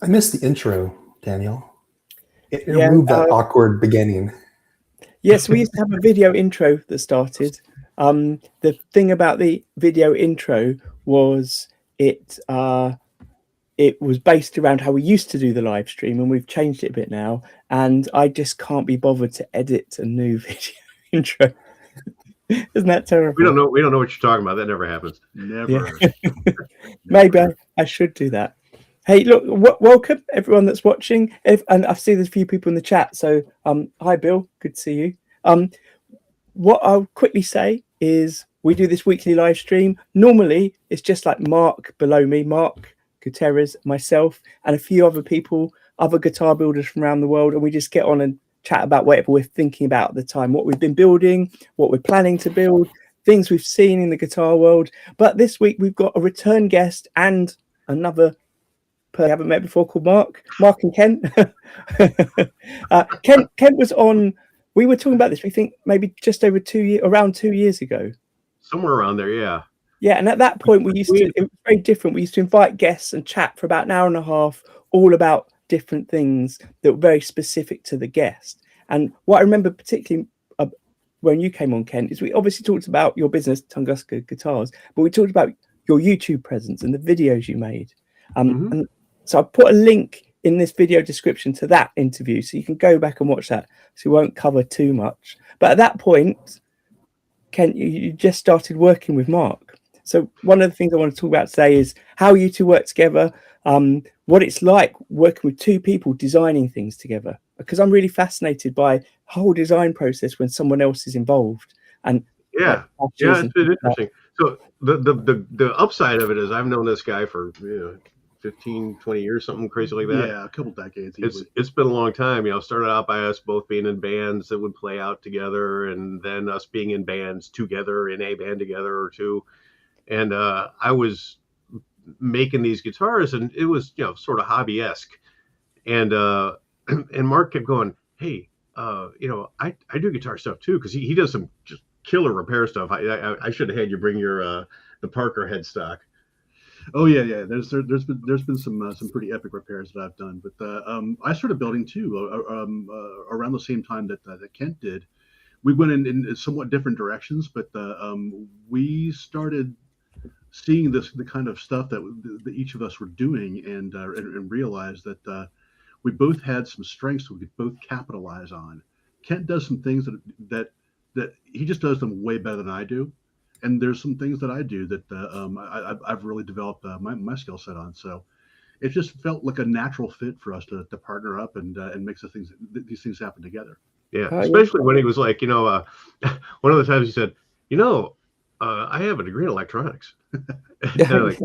I missed the intro, Daniel. It Yeah. removed that awkward beginning. Yes, we used to have a video intro that started. The thing about the video intro was it it was based around how we used to do the live stream, and we've changed it a bit now. And I just can't be bothered to edit a new video intro. Isn't that terrible? We don't know. We don't know what you're talking about. That never happens. Never. Yeah. Maybe I should do that. Hey, look, welcome everyone that's watching. And I see there's a few people in the chat. So, hi, Bill. Good to see you. What I'll quickly say is we do this weekly live stream. Normally, it's just like Mark below me, Mark Gutierrez, myself, and a few other people, other guitar builders from around the world, and we just get on and chat about whatever we're thinking about at the time, what we've been building, what we're planning to build, things we've seen in the guitar world. But this week we've got a return guest and another person I haven't met before called Mark and Kent. Kent was on. We were talking about this, we think maybe just over around 2 years ago. Somewhere around there, yeah. Yeah, and at that point it was very different. We used to invite guests and chat for about an hour and a half, all about different things that were very specific to the guest. And what I remember particularly when you came on, Kent, is we obviously talked about your business, Tunguska Guitars, but we talked about your YouTube presence and the videos you made. And so I put a link in this video description to that interview, so you can go back and watch that. So we won't cover too much. But at that point, Kent, you just started working with Mark. So one of the things I want to talk about today is how you two work together, what it's like working with two people designing things together. Because I'm really fascinated by the whole design process when someone else is involved. And yeah, it's been interesting. So the upside of it is I've known this guy for 15, 20 years, something crazy like that. Yeah, a couple decades. It's been a long time. Started out by us both being in bands that would play out together, and then us being in bands together, in a band together or two. And I was making these guitars, and it was sort of hobby-esque. And Mark kept going, hey, I do guitar stuff too, because he does some just killer repair stuff. I should have had you bring your the Parker headstock. Oh yeah. There's been some pretty epic repairs that I've done, but I started building too around the same time that Kent did. We went in somewhat different directions, but we started seeing the kind of stuff that each of us were doing, and realized that we both had some strengths we could both capitalize on. Kent does some things that he just does them way better than I do. And there's some things that I do that I've really developed my skill set on. So it just felt like a natural fit for us to partner up and make these things happen together. Yeah, especially when he was like, one of the times he said, I have a degree in electronics. And I'm like,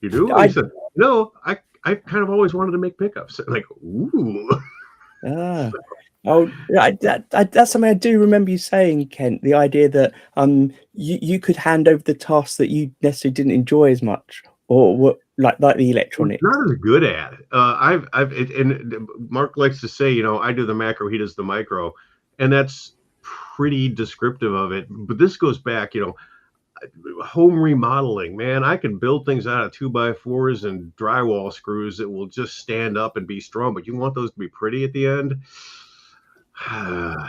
you do? He said, no, I kind of always wanted to make pickups. Like, ooh. Oh, that's something I do remember you saying, Kent. The idea that you could hand over the tasks that you necessarily didn't enjoy as much, or like the electronics. Not as good at. And Mark likes to say, I do the macro, he does the micro, and that's pretty descriptive of it. But this goes back, home remodeling, man. I can build things out of 2x4s and drywall screws that will just stand up and be strong, but you want those to be pretty at the end. I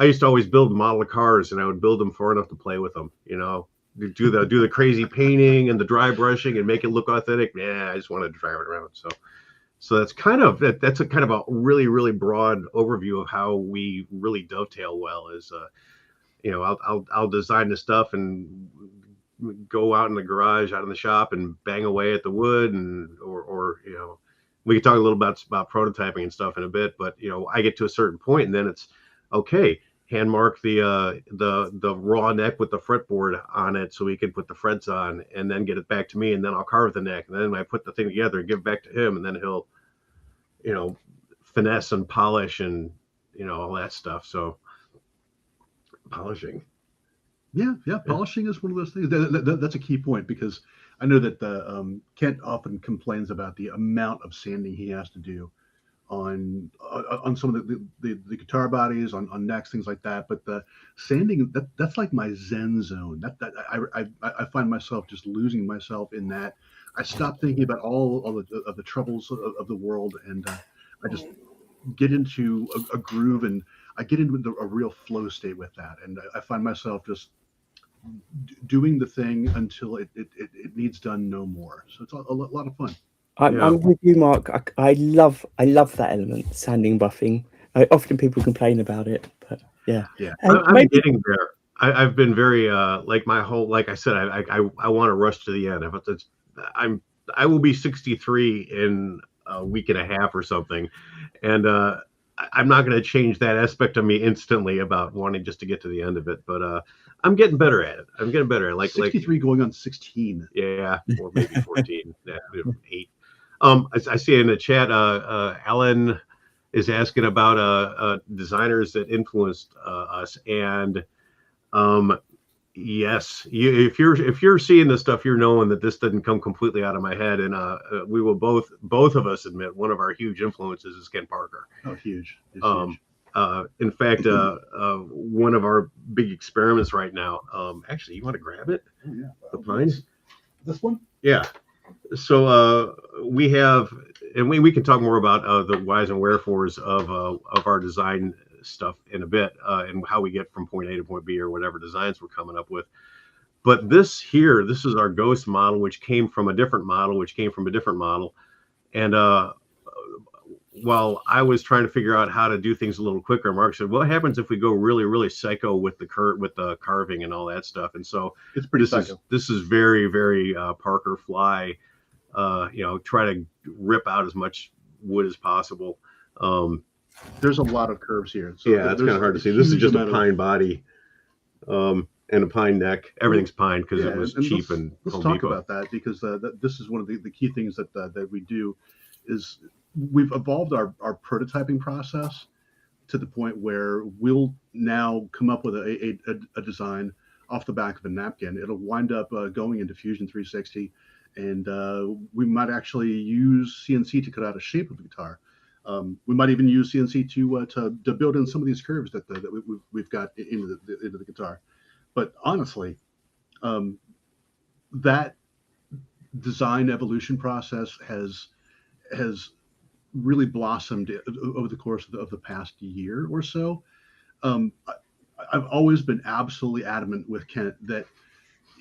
used to always build model cars, and I would build them far enough to play with them, do the crazy painting and the dry brushing and make it look authentic. Yeah, I just wanted to drive it around. So that's that's a kind of a really, really broad overview of how we really dovetail well. Is I'll design the stuff and go out in the garage, out in the shop, and bang away at the wood, and or we can talk a little about prototyping and stuff in a bit, but I get to a certain point, and then it's okay. Hand Mark the raw neck with the fretboard on it, so he can put the frets on, and then get it back to me, and then I'll carve the neck, and then I put the thing together and give it back to him, and then he'll, finesse and polish and all that stuff. So polishing. Yeah. Polishing is one of those things. That's a key point, because I know that Kent often complains about the amount of sanding he has to do on some of the guitar bodies, on necks, things like that. But the sanding, that's like my zen zone. That I find myself just losing myself in that I stop thinking about all of the troubles of the world, and I just get into a groove, and I get into a real flow state with that, and I find myself just doing the thing until it needs done no more. So it's a lot of fun. I'm with you, Mark. I love that element, sanding, buffing. Often people complain about it, but yeah. I'm getting there. I've been very like my whole, like I said, I want to rush to the end. I will be 63 in a week and a half or something, and I'm not going to change that aspect of me instantly about wanting just to get to the end of it. But I'm getting better at it. I'm getting better at it. Like 63 going on 16. Yeah, or maybe 14, 8. I see in the chat, Alan is asking about designers that influenced us, and yes, if you're seeing this stuff, you're knowing that this didn't come completely out of my head, and we will both of us admit one of our huge influences is Ken Parker. Oh, huge! Huge. In fact, one of our big experiments right now. Actually, you want to grab it? Oh, yeah. The pines. This one? Yeah. So we have, and we can talk more about the whys and wherefores of our design stuff in a bit, and how we get from point A to point B or whatever designs we're coming up with. But this is our ghost model, which came from a different model, and while I was trying to figure out how to do things a little quicker, Mark said, "What happens if we go really, really psycho with the carving and all that stuff?" And so it's pretty psycho. This is very, very Parker Fly. Try to rip out as much wood as possible. There's a lot of curves here. So yeah, it's kind of hard to see. This is just a pine body and a pine neck. Everything's pine because it was cheap. Let's talk about that, because this is one of the key things that we do is we've evolved our prototyping process to the point where we'll now come up with a design off the back of a napkin. It'll wind up going into Fusion 360, and we might actually use CNC to cut out a shape of the guitar. We might even use CNC to build in some of these curves that we've got into the guitar. But honestly, that design evolution process has really blossomed over the course of the past year or so. I've always been absolutely adamant with Kent that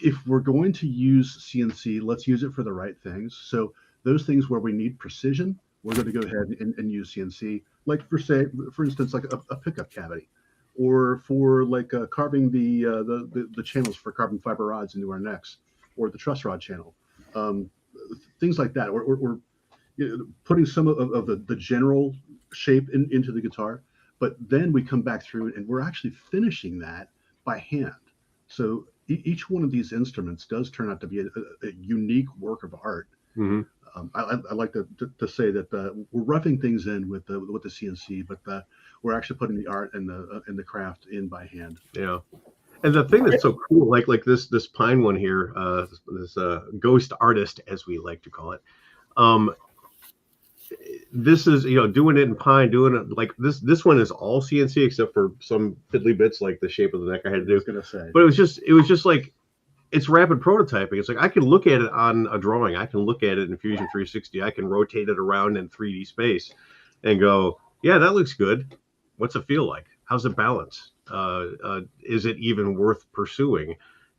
if we're going to use CNC, let's use it for the right things. So those things where we need precision, we're going to go ahead and use CNC, like for instance, like a pickup cavity, or for like carving the channels for carbon fiber rods into our necks, or the truss rod channel, things like that, or putting some of the general shape into the guitar, but then we come back through and we're actually finishing that by hand. So each one of these instruments does turn out to be a unique work of art. Mm-hmm. I like to say that we're roughing things in with the CNC, but we're actually putting the art and the craft in by hand. Yeah. And the thing that's so cool, like this pine one here, this ghost artist, as we like to call it, this is, doing it in pine, doing it like this one is all CNC except for some fiddly bits like the shape of the neck I had to do. I was gonna say. But it was just like, it's rapid prototyping. It's like I can look at it on a drawing, I can look at it in Fusion 360, I can rotate it around in 3D space and go, yeah, that looks good. What's it feel like? How's it balance? Is it even worth pursuing?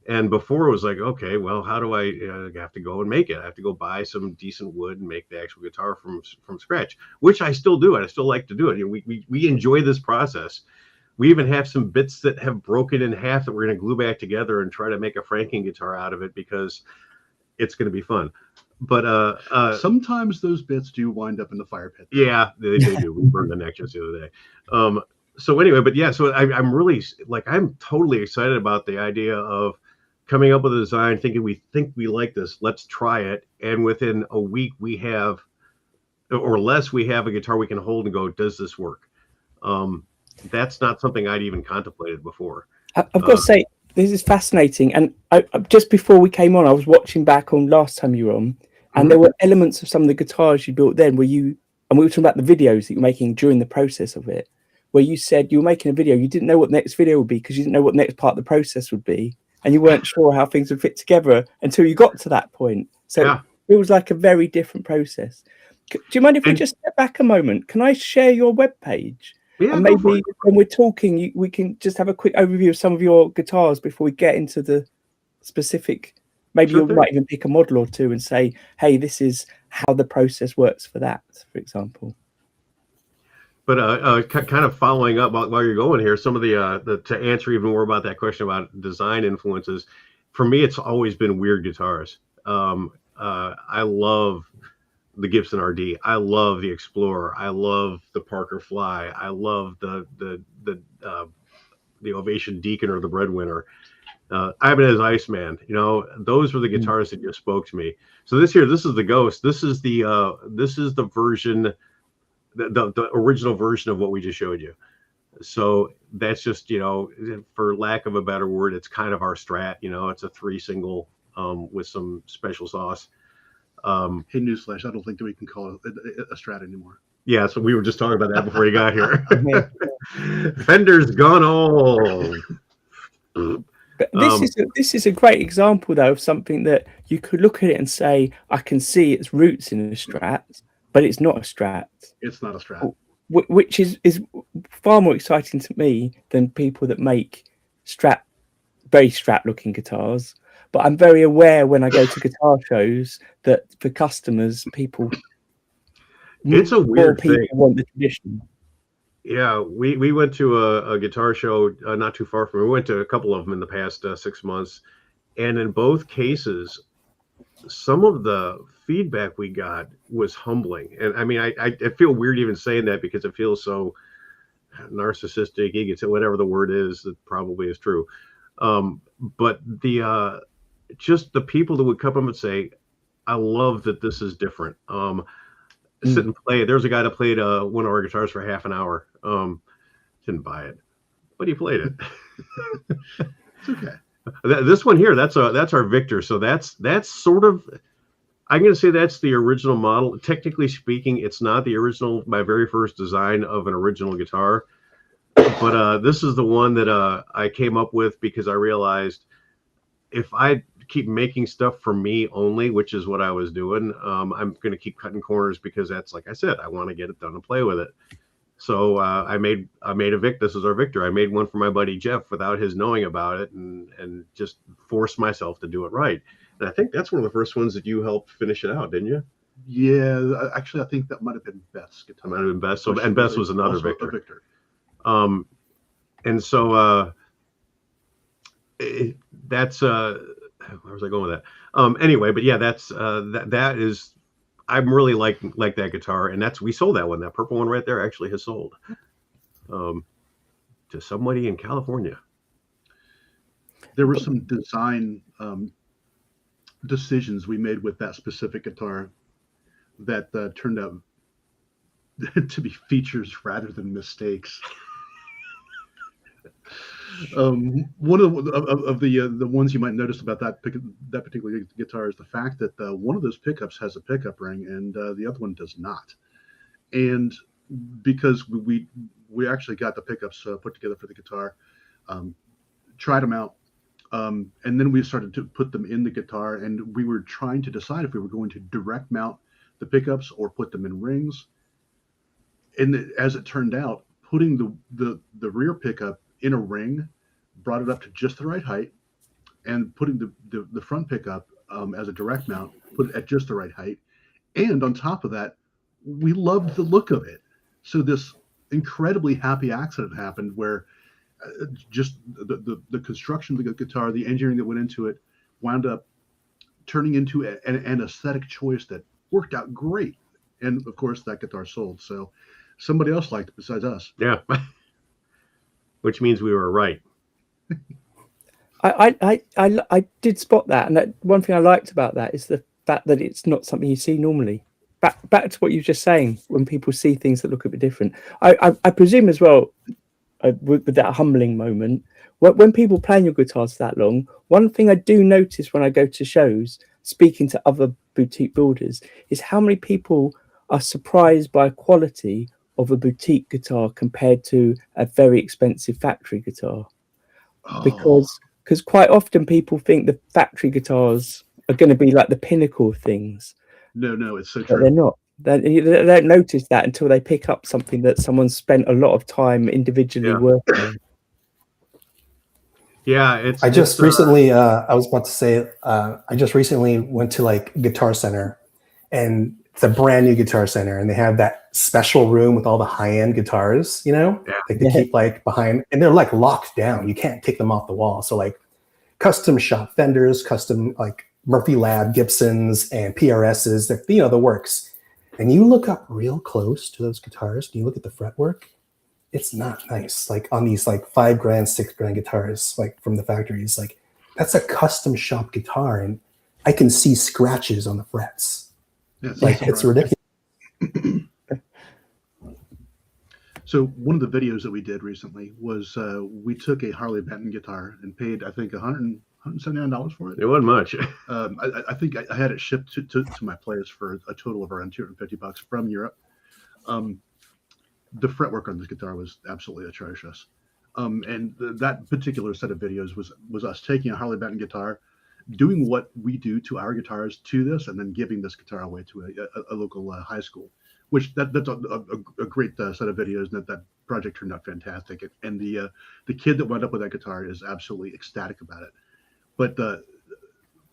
And before it was like, okay, well, how do I have to go and make it? I have to go buy some decent wood and make the actual guitar from scratch, which I still do. I still like to do it. We enjoy this process. We even have some bits that have broken in half that we're going to glue back together and try to make a Franken guitar out of it because it's going to be fun. But sometimes those bits do wind up in the fire pit. Yeah, they do. We burned the neck just the other day. So anyway, but yeah, so I'm really I'm totally excited about the idea of coming up with a design, thinking we like this, let's try it, and within a week we have, or less, we have a guitar we can hold and go, does this work? That's not something I'd even contemplated before. I've got to say, this is fascinating. And just before we came on, I was watching back on last time you were on, and there were elements of some of the guitars you built then where and we were talking about the videos that you're making during the process of it, where you said you were making a video, you didn't know what the next video would be because you didn't know what the next part of the process would be. And you weren't sure how things would fit together until you got to that point. So feels like a very different process. Do you mind if we just step back a moment? Can I share your webpage? Yeah, And maybe when we're talking, we can just have a quick overview of some of your guitars before we get into the specific. Maybe you might even pick a model or two and say, hey, this is how the process works for that, for example. But kind of following up while you're going here, some of the to answer even more about that question about design influences, for me, it's always been weird guitars. I love the Gibson RD. I love the Explorer. I love the Parker Fly. I love the Ovation Deacon or the Breadwinner. Ibanez Iceman. You know, those were the guitars that just spoke to me. So this is the Ghost. This is the version, the original version of what we just showed you. So that's just, you know, for lack of a better word, it's kind of our Strat. You know, it's a 3 single with some special sauce. Hey, newsflash! I don't think that we can call it a Strat anymore. Yeah, so we were just talking about that before you got here. Fender's gone old. But this is a great example, though, of something that you could look at it and say, I can see its roots in a Strat, but it's not a Strat. It's not a Strat. Which is far more exciting to me than people that make very Strat-looking guitars. But I'm very aware when I go to guitar shows that for customers, it's a weird thing. Want the tradition. Yeah, we went to a guitar show not too far from here. We went to a couple of them in the past 6 months, and in both cases, some of the feedback we got was humbling. And I mean, I feel weird even saying that because it feels so narcissistic, whatever the word is, that probably is true. But just the people that would come up and say, I love that this is different. Sit and play. There's a guy that played one of our guitars for half an hour. Didn't buy it, but he played it. It's okay. This one here, that's our Victor. So that's sort of, I'm going to say that's the original model. Technically speaking, it's not the original, my very first design of an original guitar. But this is the one that I came up with because I realized if I keep making stuff for me only, which is what I was doing, I'm going to keep cutting corners because that's, like I said, I want to get it done and play with it. So I made a Victor. This is our Victor. I made one for my buddy Jeff without his knowing about it, and just forced myself to do it right. And I think that's one of the first ones that you helped finish it out, didn't you? Yeah, actually, I think that might have been Beth's guitar. Might have been Beth. So, and Beth was another Victor. Victor. And so that's where was I going with that? Anyway, but yeah, that's that is. I'm really like that guitar, and we sold that one. That purple one right there actually has sold to somebody in California. There were some design decisions we made with that specific guitar that turned out to be features rather than mistakes. One of the ones you might notice about that particular guitar is the fact that one of those pickups has a pickup ring and the other one does not. And because we actually got the pickups put together for the guitar, tried them out, and then we started to put them in the guitar, and we were trying to decide if we were going to direct mount the pickups or put them in rings. And as it turned out, putting the rear pickup in a ring brought it up to just the right height, and putting the front pickup as a direct mount put it at just the right height. And on top of that, we loved the look of it. So this incredibly happy accident happened where just the construction of the guitar, the engineering that went into it, wound up turning into an aesthetic choice that worked out great. And of course, that guitar sold. So somebody else liked it besides us. Yeah. Which means we were right. I did spot that, and one thing I liked about that is the fact that it's not something you see normally. Back to what you were just saying, when people see things that look a bit different. I presume as well, with that humbling moment, when people play your guitars that long, one thing I do notice when I go to shows, speaking to other boutique builders, is how many people are surprised by quality of a boutique guitar compared to a very expensive factory guitar. Because quite often people think the factory guitars are going to be like the pinnacle things. No, it's so But true. they're not. They don't notice that until they pick up something that someone spent a lot of time individually working on. Yeah, I just recently, I was about to say, I just recently went to like Guitar Center, and it's a brand new Guitar Center, and they have that special room with all the high-end guitars, you know, like they keep like behind, and they're like locked down. You can't take them off the wall. So like custom shop Fenders, custom like Murphy Lab Gibsons and PRSs, you know, the works. And you look up real close to those guitars, and you look at the fretwork. It's not nice. Like on these like $5,000, $6,000 guitars, like from the factories, like that's a custom shop guitar, and I can see scratches on the frets. Yes, like it's ridiculous. So one of the videos that we did recently was we took a Harley Benton guitar and paid, I think, $179 for it. It wasn't much. I think I had it shipped to my players for a total of around $250 from Europe. The fretwork on this guitar was absolutely atrocious. And that particular set of videos was us taking a Harley Benton guitar, doing what we do to our guitars to this, and then giving this guitar away to a local high school, which that's a great set of videos. And that project turned out fantastic. And the kid that wound up with that guitar is absolutely ecstatic about it. But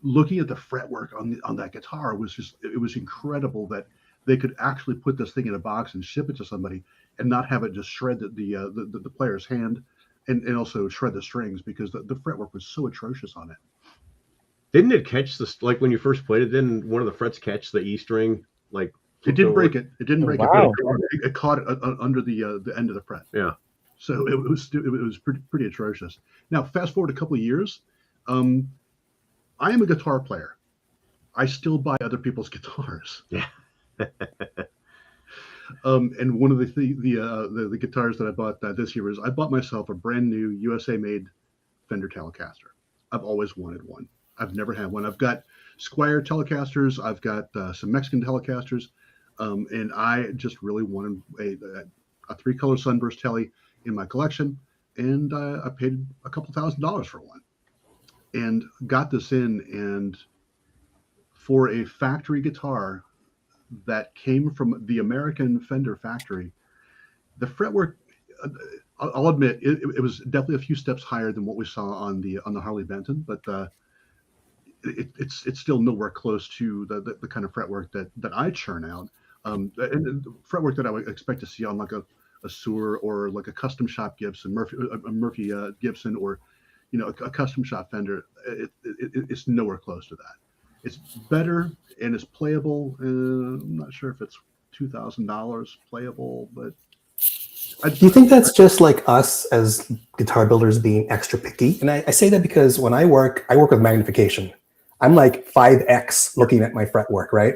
looking at the fretwork on that guitar it was incredible that they could actually put this thing in a box and ship it to somebody and not have it just shred the player's hand and also shred the strings, because the fretwork was so atrocious on it. Didn't it catch like when you first played it? Didn't one of the frets catch the E string? Like it didn't break it. It didn't break it. Wow. It caught it under the end of the fret. Yeah. So it was pretty atrocious. Now fast forward a couple of years. I am a guitar player. I still buy other people's guitars. Yeah. And one of the guitars that I bought this year was I bought myself a brand new USA made Fender Telecaster. I've always wanted one. I've never had one. I've got Squier Telecasters. I've got some Mexican Telecasters, and I just really wanted a 3-color Sunburst Tele in my collection, and I paid a couple $1,000s for one, and got this in, and for a factory guitar that came from the American Fender factory, the fretwork, I'll admit, it was definitely a few steps higher than what we saw on the Harley Benton, but it's still nowhere close to the kind of fretwork that I churn out, and the fretwork that I would expect to see on like a Suhr or like a custom shop Gibson, Murphy Gibson, or a custom shop Fender. It's nowhere close to that. It's better and it's playable. I'm not sure if it's $2,000 playable, but Do you think that's just like us as guitar builders being extra picky? And I say that because when I work with magnification. I'm like 5x looking at my fretwork, right?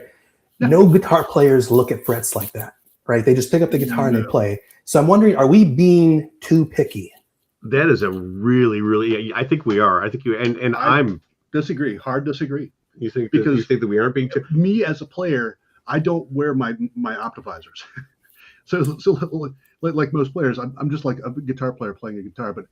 Yeah. No guitar players look at frets like that, right? They just pick up the guitar and they play. So I'm wondering, are we being too picky? That is a really, I think we are. I think you and I'm disagree. Hard disagree. You think Because you think that we aren't being too? Me as a player, I don't wear my optimizers. so like most players, I'm just like a guitar player playing a guitar. But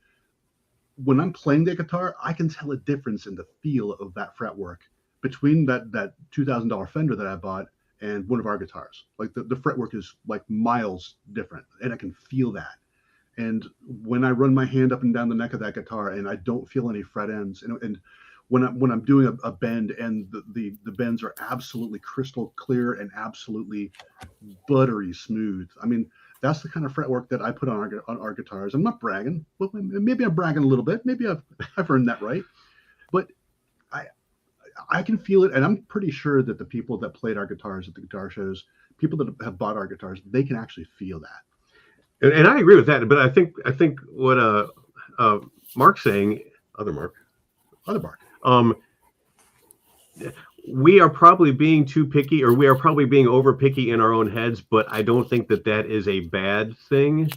when I'm playing the guitar, I can tell a difference in the feel of that fretwork between that $2,000 Fender that I bought and one of our guitars. Like the fretwork is like miles different, and I can feel that. And when I run my hand up and down the neck of that guitar, and I don't feel any fret ends, and when I'm doing a bend and the bends are absolutely crystal clear and absolutely buttery smooth. I mean, that's the kind of fretwork that I put on our guitars. I'm not bragging. Well, maybe I'm bragging a little bit. Maybe I've earned that right. But I can feel it, and I'm pretty sure that the people that played our guitars at the guitar shows, people that have bought our guitars, they can actually feel that. And I agree with that. But I think what Mark's saying, other Mark. We are probably being too picky, or we are probably being over picky in our own heads, but I don't think that is a bad thing.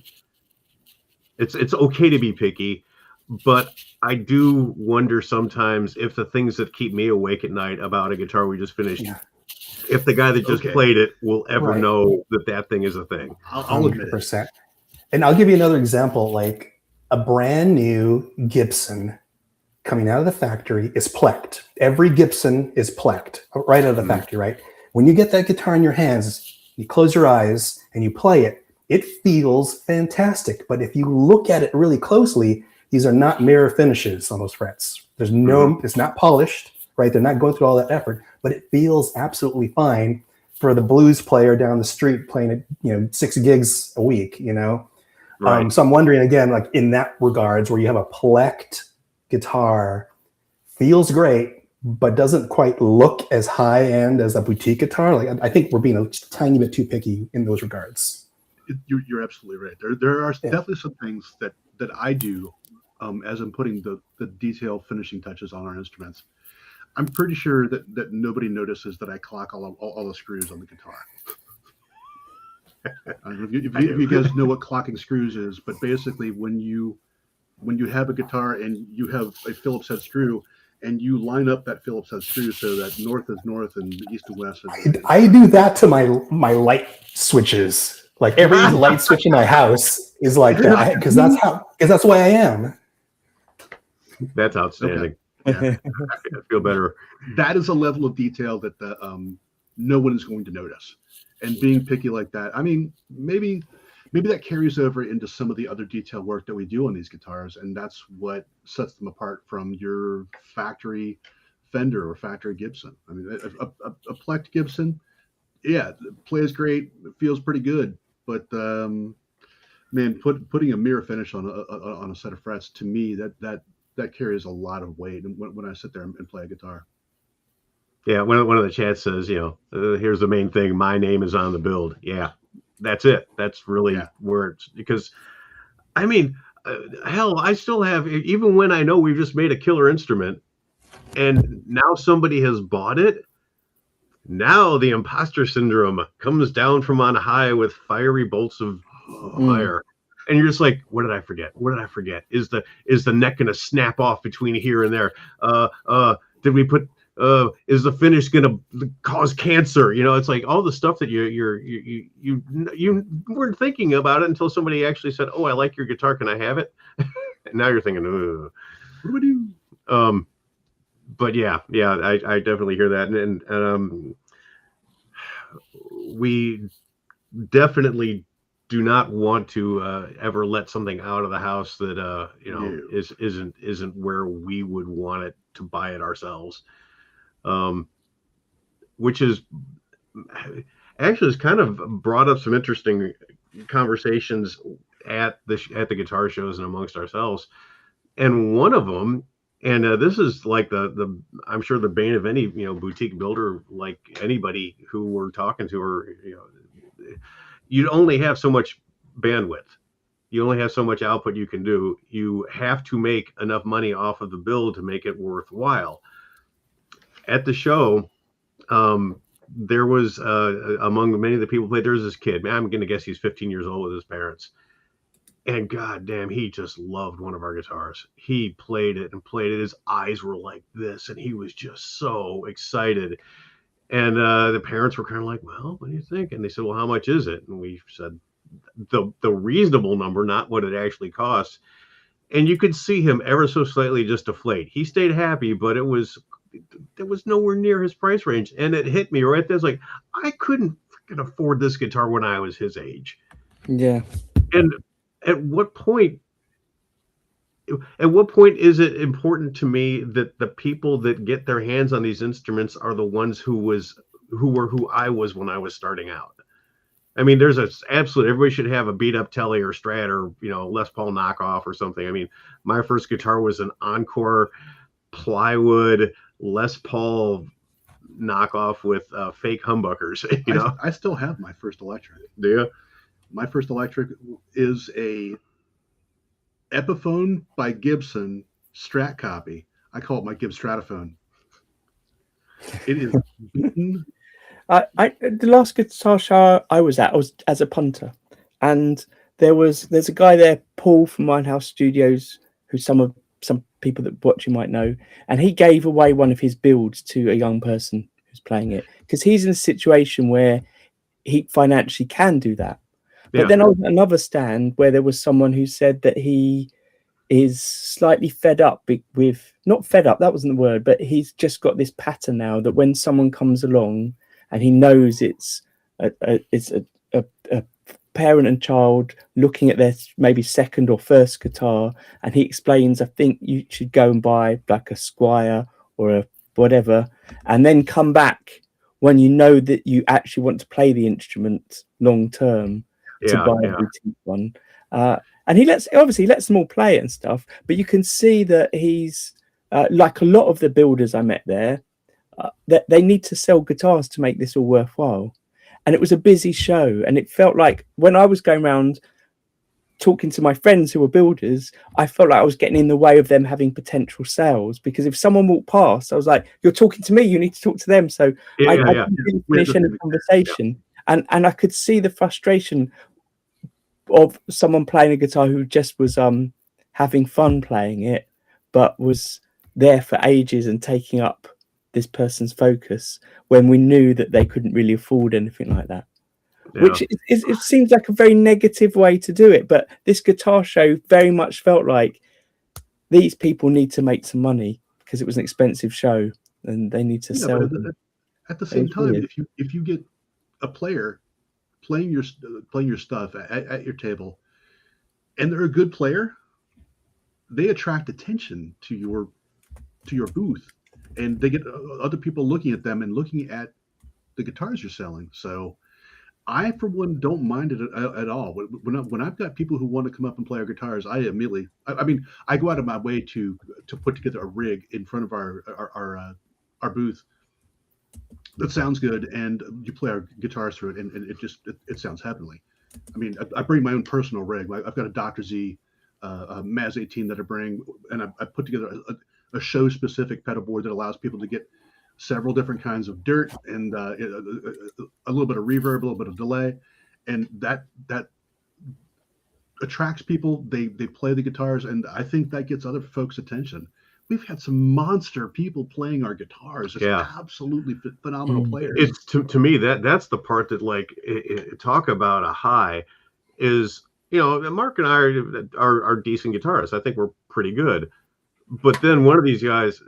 It's okay to be picky, but I do wonder sometimes if the things that keep me awake at night about a guitar we just finished, if the guy that just played it will ever know that thing is a thing. I'll admit it. And I'll give you another example, like a brand new Gibson coming out of the factory is plecked. Every Gibson is plecked right out of the factory, right? When you get that guitar in your hands, you close your eyes and you play it, it feels fantastic. But if you look at it really closely, these are not mirror finishes on those frets. There's no, it's not polished, right? They're not going through all that effort, but it feels absolutely fine for the blues player down the street playing it, 6 gigs a week, Right. So I'm wondering again, like in that regards, where you have a plecked guitar, feels great, but doesn't quite look as high end as a boutique guitar. Like I think we're being a tiny bit too picky in those regards. You're absolutely right. There are definitely some things that I do as I'm putting the detail finishing touches on our instruments. I'm pretty sure that nobody notices that I clock all the screws on the guitar. I don't know if you guys know what clocking screws is, but basically when you have a guitar and you have a Phillips head screw and you line up that Phillips head screw so that north is north and east and west is I do that to my light switches. Like every light switch in my house is like that because that's why I am. That's outstanding. Okay. Yeah. I feel better. That is a level of detail that no one is going to notice. And being picky like that, I mean, maybe that carries over into some of the other detail work that we do on these guitars, and that's what sets them apart from your factory Fender or factory Gibson. I mean, a plecked Gibson, yeah, plays great, it feels pretty good, but man, putting a mirror finish on a set of frets, to me, that carries a lot of weight when I sit there and play a guitar. Yeah, one of the chats says, here's the main thing. My name is on the build. Yeah, that's it. That's really where it's, because, I mean, hell, I still have, even when I know we've just made a killer instrument and now somebody has bought it, now the imposter syndrome comes down from on high with fiery bolts of fire. And you're just like, what did I forget? What did I forget? Is the neck going to snap off between here and there? Did we put, is the finish going to cause cancer? It's like all the stuff that you weren't thinking about it until somebody actually said, oh, I like your guitar. Can I have it? And now you're thinking, what do we do? But yeah, I definitely hear that. And we definitely do not want to ever let something out of the house that isn't where we would want it to buy it ourselves. Which is actually has kind of brought up some interesting conversations at the guitar shows and amongst ourselves. And one of them, and this is like the I'm sure the bane of any boutique builder, like anybody who we're talking to, or you only have so much bandwidth. You only have so much output you can do. You have to make enough money off of the build to make it worthwhile. At the show, there was among many of the people who played, there's this kid. Man, I'm going to guess he's 15 years old with his parents. And goddamn, he just loved one of our guitars. He played it and played it. His eyes were like this, and he was just so excited. And the parents were kind of like, well, what do you think? And they said, well, how much is it? And we said the reasonable number, not what it actually costs. And you could see him ever so slightly just deflate. He stayed happy, but it was nowhere near his price range. And it hit me right there. It's like, I couldn't freaking afford this guitar when I was his age. Yeah. And at what point is it important to me that the people that get their hands on these instruments are the ones who I was when I was starting out? I mean, there's everybody should have a beat up Telly or Strat or, Les Paul knockoff or something. I mean, my first guitar was an Encore plywood Les Paul knockoff with fake humbuckers. I still have my first electric. Do you? My first electric is a Epiphone by Gibson Strat copy. I call it my Gibbs Stratophone. It is beaten. The last guitar show I was as a punter, and there's a guy there, Paul from Minehouse Studios, who some people that watch you might know, and he gave away one of his builds to a young person who's playing it because he's in a situation where he financially can do that. But then I was at another stand where there was someone who said that he is slightly fed up with, not fed up, that wasn't the word, but he's just got this pattern now that when someone comes along and he knows it's a parent and child looking at their maybe second or first guitar, and he explains, I think you should go and buy like a Squire or a whatever, and then come back when you know that you actually want to play the instrument long term to buy a boutique one. And he obviously lets them all play it and stuff, but you can see that he's like a lot of the builders I met there, that they need to sell guitars to make this all worthwhile. And it was a busy show, and it felt like when I was going around talking to my friends who were builders, I felt like I was getting in the way of them having potential sales, because if someone walked past, I was like, "You're talking to me, you need to talk to them." So I didn't really finish any conversation, and I could see the frustration of someone playing a guitar who just was having fun playing it, but was there for ages and taking up this person's focus when we knew that they couldn't really afford anything like that. Which it seems like a very negative way to do it, but this guitar show very much felt like these people need to make some money because it was an expensive show and they need to sell them. At the same time, if you get a player playing your stuff at your table, and they're a good player, they attract attention to your booth, and they get other people looking at them and looking at the guitars you're selling. So I, for one, don't mind it at all. When I've got people who want to come up and play our guitars, I immediately, I go out of my way to put together a rig in front of our booth that sounds good, and you play our guitars through it, and it sounds heavenly. I mean, I bring my own personal rig. I've got a Dr. Z Maz 18 that I bring, and I put together a show-specific pedal board that allows people to get several different kinds of dirt and a little bit of reverb, a little bit of delay, and that attracts people. They play the guitars, and I think that gets other folks' attention. We've had some monster people playing our guitars. Just absolutely phenomenal players. It's to me that's the part that, like, talk about a high is, Mark and I are decent guitarists. I think we're pretty good, but then one of these guys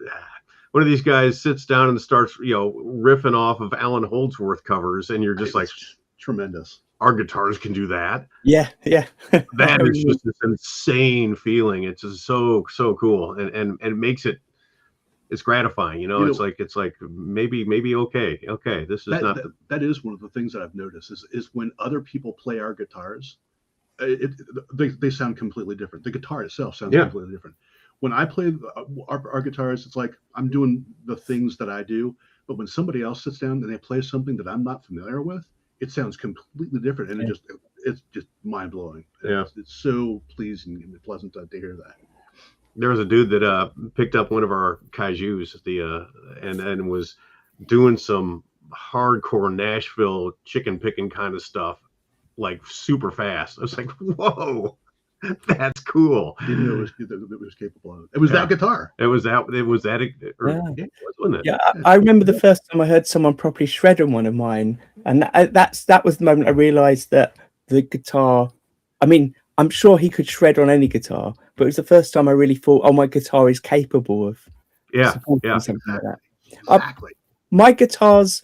sits down and starts, riffing off of Alan Holdsworth covers, and you're just like, tremendous. Our guitars can do that. Yeah. That is just this insane feeling. It's just so cool, and it makes it's gratifying. It's like maybe okay. This is that is one of the things that I've noticed is when other people play our guitars, they sound completely different. The guitar itself sounds completely different. When I play our guitars, it's like I'm doing the things that I do. But when somebody else sits down and they play something that I'm not familiar with, it sounds completely different, and it's just mind blowing. Yeah, it's so pleasing and pleasant to hear that. There was a dude that picked up one of our Kaijus, and was doing some hardcore Nashville chicken picking kind of stuff, like super fast. I was like, whoa. That's cool. I didn't know it was capable of it. It was that guitar. It was that. Wasn't it? Yeah, I remember the first time I heard someone properly shred on one of mine, and that was the moment I realised that the guitar. I mean, I'm sure he could shred on any guitar, but it was the first time I really thought, "Oh, my guitar is capable of something like that." Exactly. My guitars.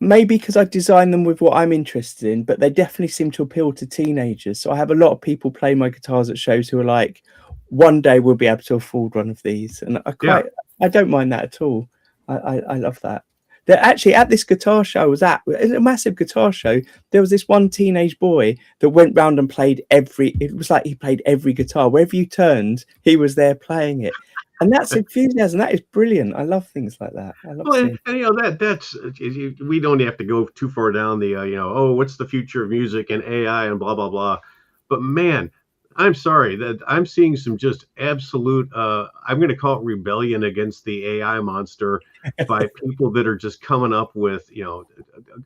Maybe because I designed them with what I'm interested in, but they definitely seem to appeal to teenagers. So I have a lot of people play my guitars at shows who are like, one day we'll be able to afford one of these. And I don't mind that at all. I love that. They're actually at this guitar show it was a massive guitar show. There was this one teenage boy that went round and played it was like he played every guitar. Wherever you turned, he was there playing it. And that's enthusiasm. That is brilliant. I love things like that. I love that's we don't have to go too far down the what's the future of music and AI and blah blah blah. But man, I'm sorry that I'm seeing some just absolute I'm going to call it rebellion against the AI monster by people that are just coming up with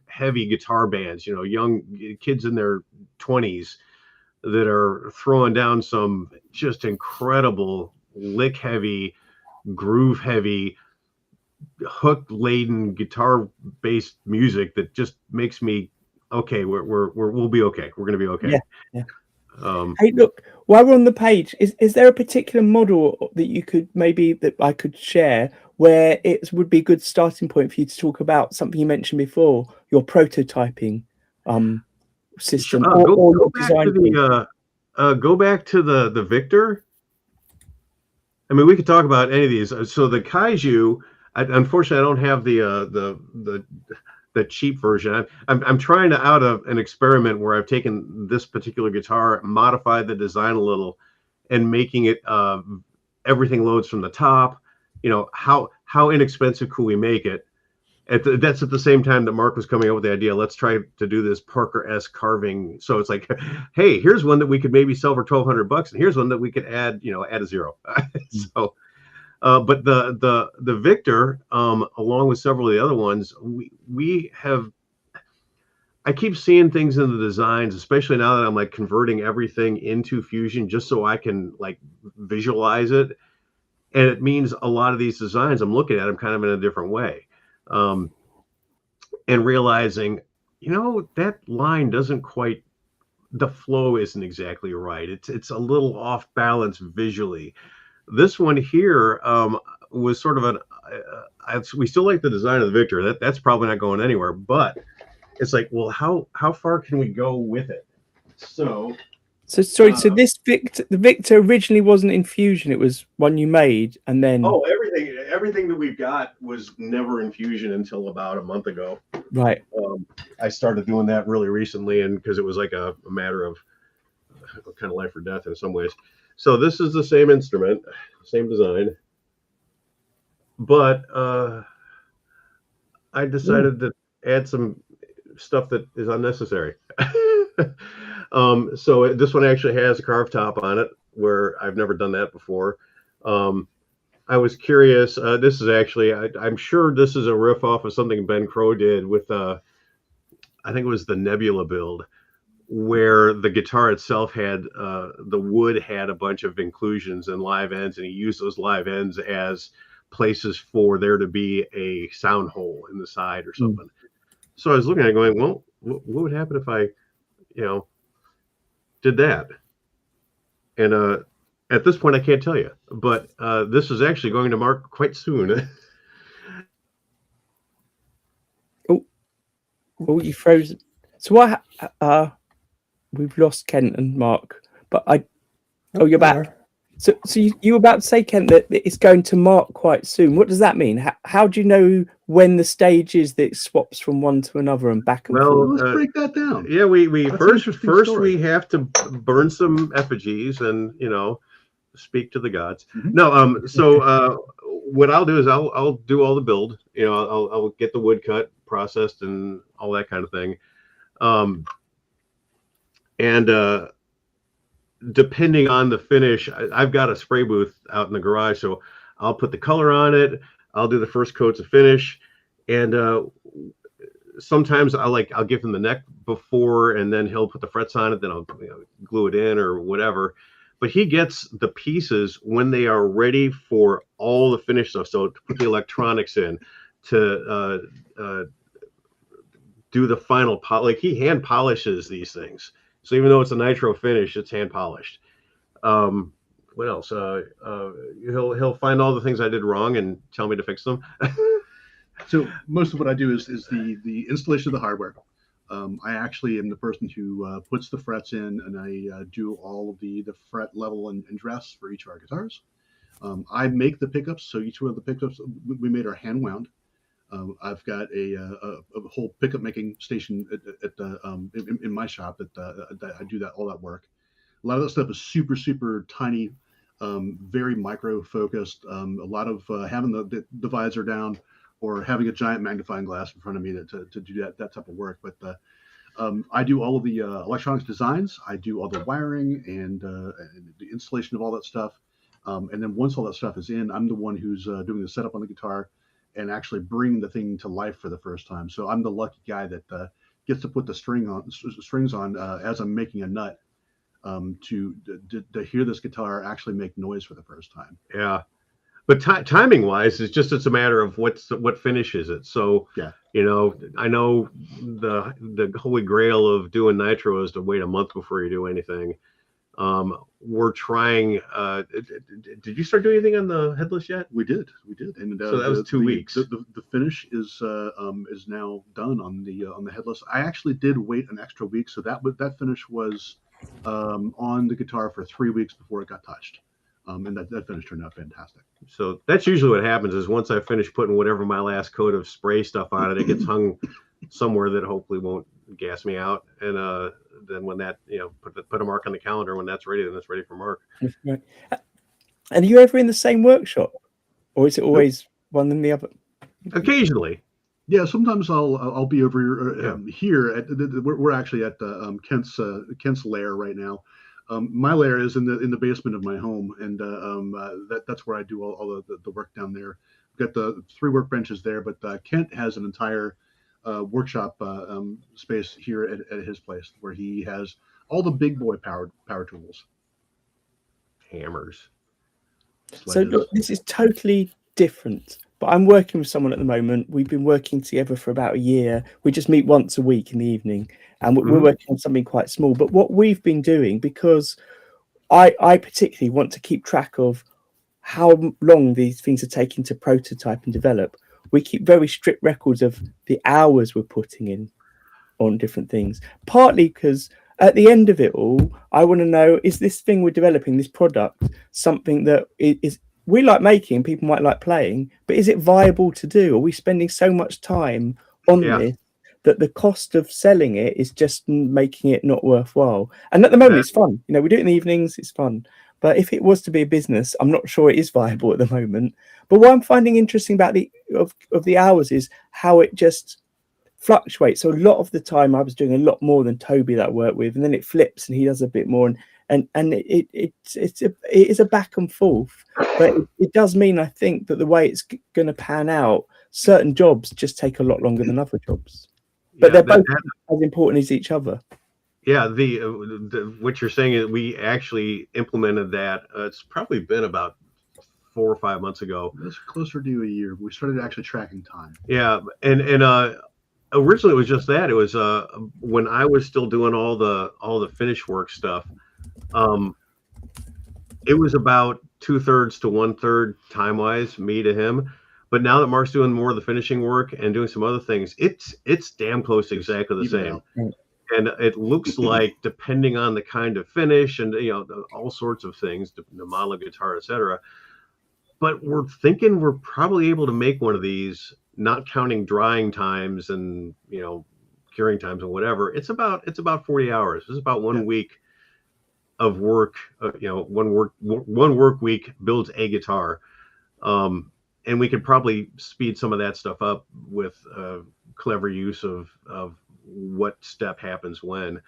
heavy guitar bands, young kids in their 20s that are throwing down some just incredible lick heavy, groove heavy, hook laden guitar based music that just makes me okay. We'll be okay. We're gonna be okay. Yeah. Hey, look, while we're on the page, is there a particular model that you could that I could share where it would be a good starting point for you to talk about something you mentioned before, your prototyping system, or your design? Go back to the Victor. I mean, we could talk about any of these. So the Kaiju, unfortunately, I don't have the cheap version. I'm trying to out of an experiment where I've taken this particular guitar, modified the design a little, and making it everything loads from the top. You know, how inexpensive could we make it? That's at the same time that Mark was coming up with the idea. Let's try to do this Parker-esque carving. So it's like, hey, here's one that we could maybe sell for $1,200, and here's one that we could add a zero. So. But the Victor, along with several of the other ones, we have. I keep seeing things in the designs, especially now that I'm like converting everything into Fusion, just so I can like visualize it. And it means a lot of these designs, I'm looking at them kind of in a different way, and realizing, that line doesn't quite. The flow isn't exactly right. It's a little off balance visually. This one here was sort of we still like the design of the Victor. That's probably not going anywhere, but it's like, well, how far can we go with it? So sorry. So this the Victor originally wasn't in Fusion. It was one you made, and then everything that we've got was never in Fusion until about a month ago. Right. I started doing that really recently, and because it was like a matter of kind of life or death in some ways. So this is the same instrument, same design, but I decided to add some stuff that is unnecessary. So this one actually has a carved top on it, where I've never done that before. I was curious. This is actually, I'm sure this is a riff off of something Ben Crow did with, I think it was the Nebula build, where the guitar itself had the wood had a bunch of inclusions and live ends, and he used those live ends as places for there to be a sound hole in the side or something. So I was looking at it going, well, what would happen if I, did that? And at this point, I can't tell you, but this is actually going to Mark quite soon. Oh, you froze. So what? We've lost Kent and Mark, but you're back. So you were about to say, Kent, that it's going to Mark quite soon. What does that mean? How do you know when the stage is that it swaps from one to another and back and forth? Let's break that down. Yeah, we first we have to burn some effigies and speak to the gods. No, so what I'll do is I'll do all the build. I'll get the wood cut, processed, and all that kind of thing. And depending on the finish, I've got a spray booth out in the garage, so I'll put the color on it. I'll do the first coats of finish, and sometimes I'll give him the neck before, and then he'll put the frets on it. Then I'll glue it in or whatever. But he gets the pieces when they are ready for all the finish stuff. So to put the electronics in, to do the final polish, he hand polishes these things. So even though it's a nitro finish, it's hand polished. What else? He'll find all the things I did wrong and tell me to fix them. So most of what I do is the installation of the hardware. I actually am the person who puts the frets in, and I do all of the fret level and dress for each of our guitars. I make the pickups, so each one of the pickups we made are hand wound. I've got a whole pickup making station in my shop that I do all that work. A lot of that stuff is super, super tiny, very micro focused. A lot of having the visor down or having a giant magnifying glass in front of me to do that type of work. But I do all of the electronics designs. I do all the wiring and the installation of all that stuff. And then once all that stuff is in, I'm the one who's doing the setup on the guitar and actually bring the thing to life for the first time. So I'm the lucky guy that gets to put the strings on as I'm making a nut to hear this guitar actually make noise for the first time. Yeah, but timing wise, it's a matter of what finish is it. So yeah, I know the holy grail of doing nitro is to wait a month before you do anything. We're trying. Did you start doing anything on the headless yet? We did, and so that was 2 weeks. The finish is now done on the headless. I actually did wait an extra week, so that finish was on the guitar for 3 weeks before it got touched, and that finish turned out fantastic. So that's usually what happens is once I finish putting whatever my last coat of spray stuff on it, it gets hung somewhere that hopefully won't gas me out, and then when that put a mark on the calendar when that's ready, then it's ready for mark. Right. And are you ever in the same workshop, or is it always one than the other? Occasionally. Yeah, sometimes I'll be over here at we're actually at Kent's lair right now. My lair is in the basement of my home, and that's where I do all the work down there. We've got the 3 workbenches there, but Kent has an entire workshop space here at his place where he has all the big boy power tools, hammers. So look, this is totally different. But I'm working with someone at the moment. We've been working together for about a year. We just meet once a week in the evening, and we're working on something quite small. But what we've been doing, because I particularly want to keep track of how long these things are taking to prototype and develop, we keep very strict records of the hours we're putting in on different things. Partly because at the end of it all, I want to know, is this thing we're developing, this product, something that is we like making, people might like playing, but is it viable to do? Are we spending so much time on this that the cost of selling it is just making it not worthwhile? And at the moment, it's fun. We do it in the evenings, it's fun. But if it was to be a business, I'm not sure it is viable at the moment. But what I'm finding interesting about the hours is how it just fluctuates. So a lot of the time I was doing a lot more than Toby that I work with, and then it flips and he does a bit more, and it is a back and forth. But it does mean, I think, that the way it's going to pan out, certain jobs just take a lot longer than other jobs, but they're both as important as each other. Yeah, what you're saying is we actually implemented that. It's probably been about 4 or 5 months ago. That's closer to a year. We started actually tracking time. Yeah, and originally it was just that. It was when I was still doing all the finish work stuff. It was about 2/3 to 1/3 time wise, me to him. But now that Mark's doing more of the finishing work and doing some other things, it's damn close to exactly the same. And it looks like, depending on the kind of finish and all sorts of things, the model of guitar, etc. But we're thinking we're probably able to make one of these, not counting drying times and curing times and whatever. It's about 40 hours. It's about 1 week of work. One work week builds a guitar, and we could probably speed some of that stuff up with clever use of what step happens when.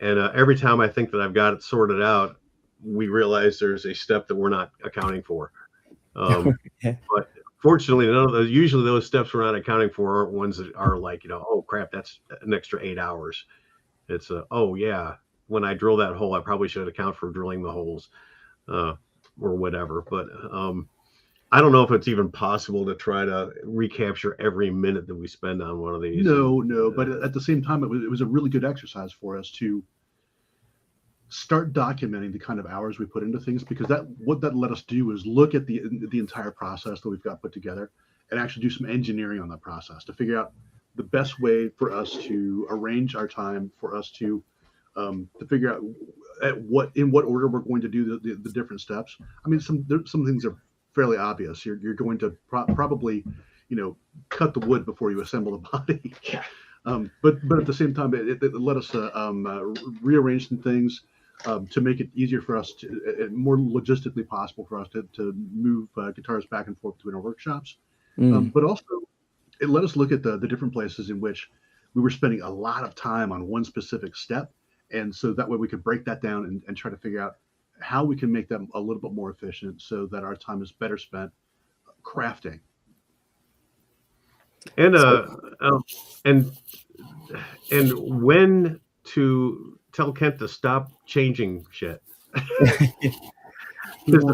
And every time I think that I've got it sorted out, we realize there's a step that we're not accounting for. But fortunately, usually those steps we're not accounting for aren't ones that are like, oh crap, that's an extra 8 hours. It's oh yeah, when I drill that hole, I probably should account for drilling the holes, or whatever. But I don't know if it's even possible to try to recapture every minute that we spend on one of these. No, but at the same time, it was a really good exercise for us to start documenting the kind of hours we put into things, because what that let us do is look at the entire process that we've got put together and actually do some engineering on that process to figure out the best way for us to arrange our time, for us to figure out in what order we're going to do the different steps. I mean, some things are fairly obvious. You're going to probably cut the wood before you assemble the body. But at the same time, it let us rearrange some things to make it easier for us to more logistically possible for us to move guitars back and forth between our workshops. But also it let us look at the different places in which we were spending a lot of time on one specific step, and so that way we could break that down and try to figure out how we can make them a little bit more efficient so that our time is better spent crafting. And and when to tell Kent to stop changing shit.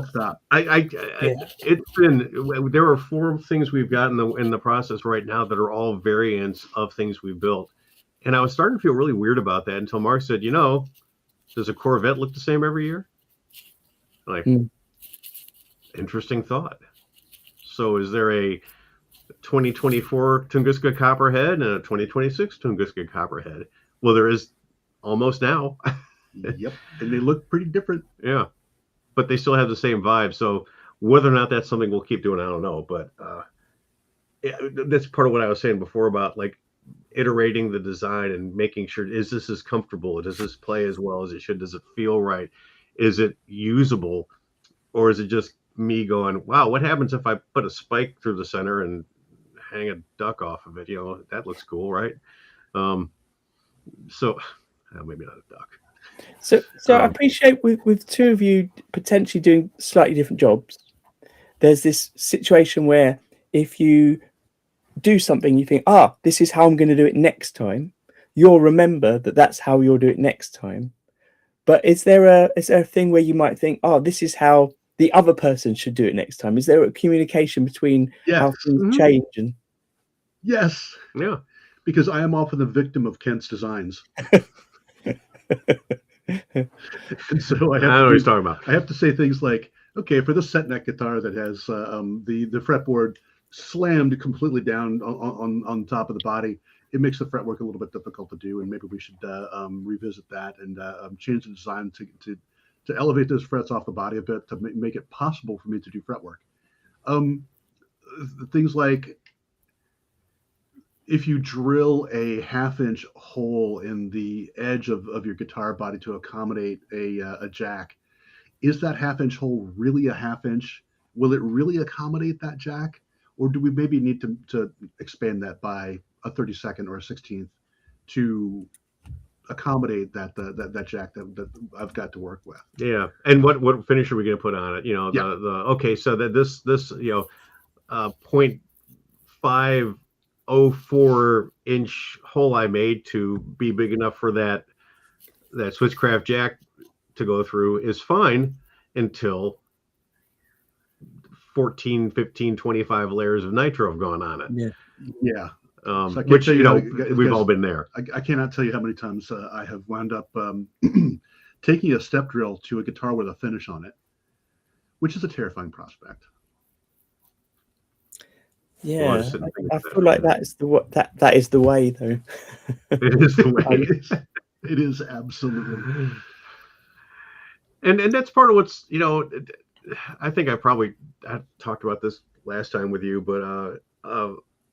Stop. It's been, there are 4 things we've got in the process right now that are all variants of things we've built. And I was starting to feel really weird about that until Mark said, Does a Corvette look the same every year? Like, interesting thought. So is there a 2024 Tunguska Copperhead and a 2026 Tunguska Copperhead? Well, there is almost now. Yep, and they look pretty different. Yeah, but they still have the same vibe. So whether or not that's something we'll keep doing, I don't know. But that's part of what I was saying before about like iterating the design and making sure, is this as comfortable? Does this play as well as it should? Does it feel right? Is it usable? Or is it just me going, wow, what happens if I put a spike through the center and hang a duck off of it? You know, that looks cool, right? So maybe not a duck. So I appreciate with two of you potentially doing slightly different jobs, there's this situation where if you do something, you think, this is how I'm going to do it next time. You'll remember that that's how you'll do it next time. But is there a thing where you might think, this is how the other person should do it next time? Is there a communication between how things change? And yes, yeah, because I am often the victim of Kent's designs. And so I know what he's talking about. I have to say things like, okay, for this set neck guitar that has the fretboard slammed completely down on top of the body, it makes the fretwork a little bit difficult to do, and maybe we should revisit that and change the design to elevate those frets off the body a bit to make it possible for me to do fretwork. Things like if you drill a 1/2-inch hole in the edge of your guitar body to accommodate a jack, is that 1/2-inch hole really a 1/2 inch? Will it really accommodate that jack? Or do we maybe need to expand that by a 32nd or a 16th to accommodate that jack that I've got to work with? Yeah. And what finish are we going to put on it? You know, okay, so that this 0.504-inch hole I made to be big enough for that Switchcraft jack to go through is fine until 14, 15, 25 layers of nitro have gone on it. Yeah. So which, we've all been there. I cannot tell you how many times I have wound up taking a step drill to a guitar with a finish on it, which is a terrifying prospect. Yeah, I feel like that is the way, though. It is the way. It is absolutely. And that's part of what's, I think I talked about this last time with you, but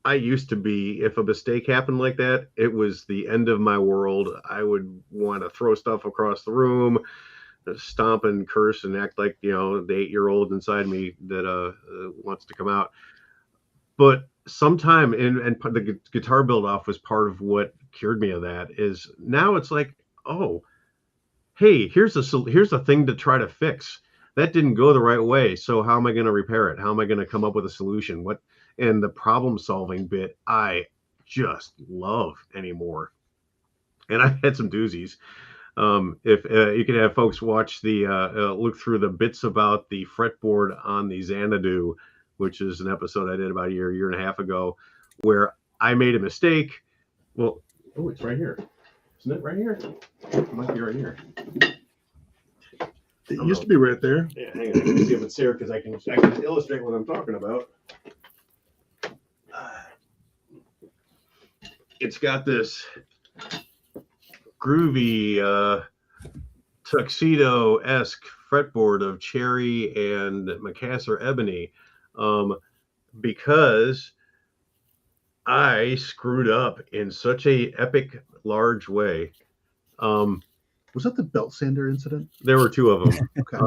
I used to be, if a mistake happened like that, it was the end of my world. I would want to throw stuff across the room, stomp and curse and act like, the 8-year-old inside me that wants to come out. But sometime, and the guitar build off was part of what cured me of that, is now it's like, oh, hey, here's a thing to try to fix. That didn't go the right way. So how am I going to repair it? How am I going to come up with a solution? And the problem solving bit, I just love anymore. And I've had some doozies. If you could have folks watch look through the bits about the fretboard on the Xanadu, which is an episode I did about a year and a half ago, where I made a mistake. Well, it's right here. Isn't it right here? It might be right here. It used to be right there. Yeah, hang on. Let me see if it's here because I can illustrate what I'm talking about. It's got this groovy tuxedo-esque fretboard of cherry and Macassar ebony, because I screwed up in such a epic large way. Was that the belt sander incident? There were two of them. Okay.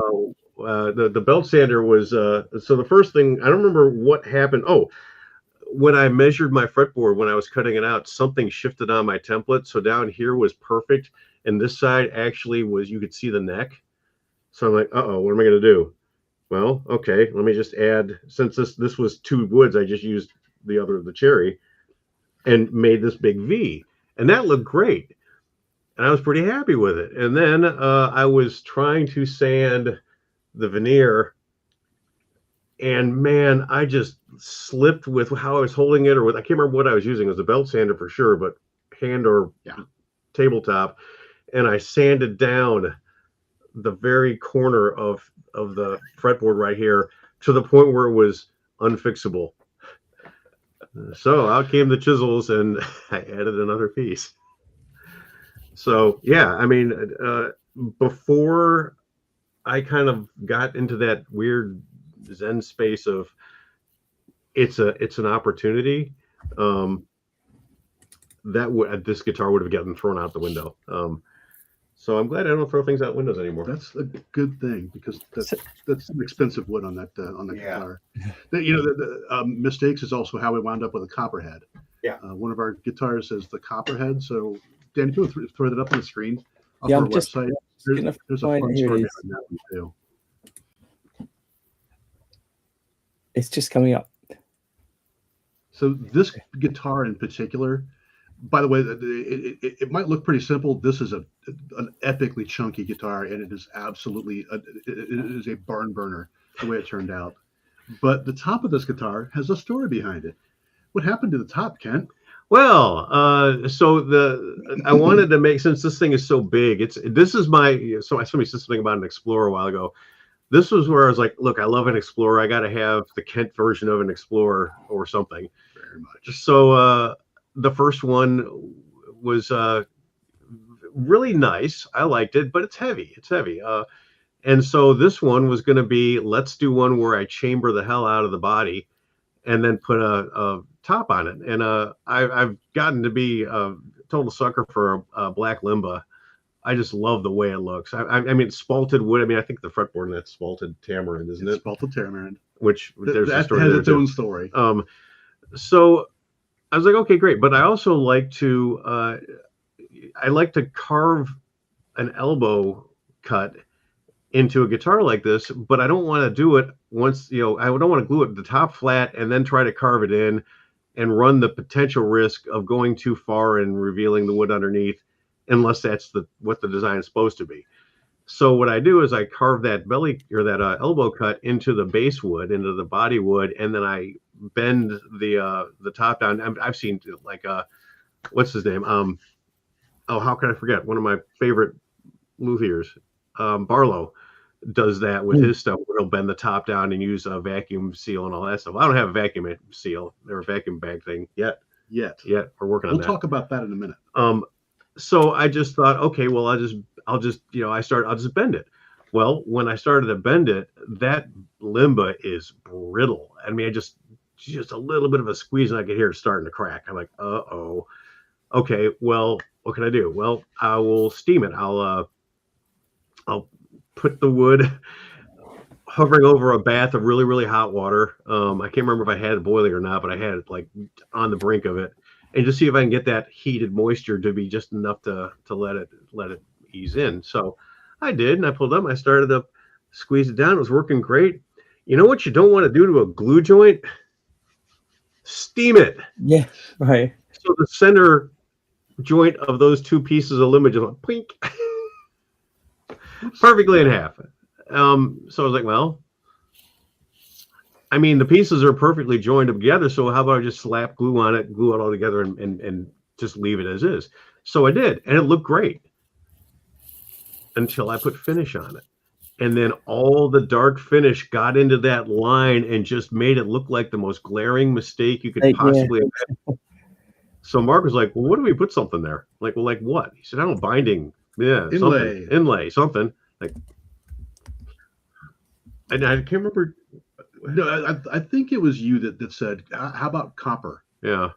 The belt sander was so the first thing, I don't remember what happened. Oh, when I measured my fretboard when I was cutting it out, something shifted on my template. So down here was perfect, and this side actually was, you could see the neck. So I'm like, what am I going to do? Well, okay, let me just add, since this was two woods, I just used the cherry and made this big V, and that looked great. And I was pretty happy with it. And then I was trying to sand the veneer, and man, I just slipped with how I was holding it, or I can't remember what I was using. It was a belt sander for sure, but hand or tabletop. and I sanded down the very corner of the fretboard right here to the point where it was unfixable. So out came the chisels, and I added another piece. So yeah, I mean, before I kind of got into that weird Zen space of it's an opportunity, this guitar would have gotten thrown out the window. So I'm glad I don't throw things out windows anymore. That's a good thing, because that's an expensive wood on that Yeah. guitar. The mistakes is also how we wound up with a copperhead. Yeah. One of our guitars has the copperhead. So Dan, if you throw that up on the screen off Yeah, our I'm just website, gonna there's a find fun it. Here story it is. behind that one too. It's just coming up. So this guitar in particular, by the way, it might look pretty simple. This is an epically chunky guitar, and it is absolutely it is a barn burner the way it turned out. But the top of this guitar has a story behind it. What happened to the top, Kent? Well, I wanted to make, since this thing is so big, somebody said something about an Explorer a while ago. This was where I was like, look, I love an Explorer. I got to have the Kent version of an Explorer or something. Very much. So the first one was really nice. I liked it, but it's heavy. And so this one was going to be, let's do one where I chamber the hell out of the body and then put a top on it. And I've gotten to be a total sucker for a black Limba. I just love the way it looks. I mean, spalted wood. I mean, I think the fretboard in that's spalted tamarind, isn't it? Spalted tamarind. Which there's that a story has there its own too. story. So I was like, okay, great. But I also like to carve an elbow cut into a guitar like this, but I don't want to do it once, I don't want to glue it the top flat and then try to carve it in and run the potential risk of going too far and revealing the wood underneath, unless that's what the design is supposed to be. So what I do is I carve that belly or that elbow cut into the base wood, into the body wood, and then I bend the top down. I've seen like what's his name? How can I forget? One of my favorite luthiers, Barlow, does that with his stuff. He'll bend the top down and use a vacuum seal and all that stuff. I don't have a vacuum seal or a vacuum bag thing yet. We're working on that. We'll talk about that in a minute. So I just thought, okay, well, I'll just bend it. Well, when I started to bend it, that Limba is brittle. I mean, just a little bit of a squeeze and I could hear it starting to crack. I'm like, uh-oh. Okay, well, what can I do? Well, I will steam it. I'll put the wood hovering over a bath of really, really hot water. I can't remember if I had it boiling or not, but I had it like on the brink of it, and just see if I can get that heated moisture to be just enough to let it ease in. So I did, and I pulled up. I started to squeeze it down. It was working great. You know what you don't want to do to a glue joint? Steam it. Yeah, right. So the center joint of those two pieces of Limba just went pink. Perfectly in half. So I was like, well, I mean, the pieces are perfectly joined together, so how about I just slap glue on it, glue it all together, and just leave it as is. So I did, and it looked great until I put finish on it. And then all the dark finish got into that line and just made it look like the most glaring mistake you could possibly have. So Mark was like, well, what do we put something there? Like, well, like what? He said, I don't know, binding. Yeah, inlay, something. Like, and I can't remember. No, I think it was you that said, how about copper? Yeah.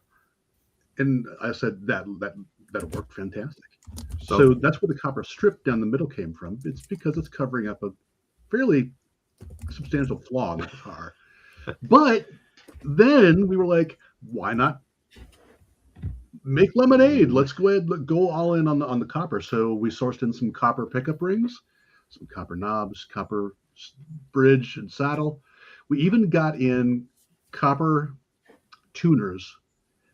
And I said, that'll work fantastic. So that's where the copper strip down the middle came from. It's because it's covering up a fairly substantial flaw in the guitar. But then we were like, why not make lemonade? Let's go all in on the copper. So we sourced in some copper pickup rings, some copper knobs, copper bridge and saddle. We even got in copper tuners.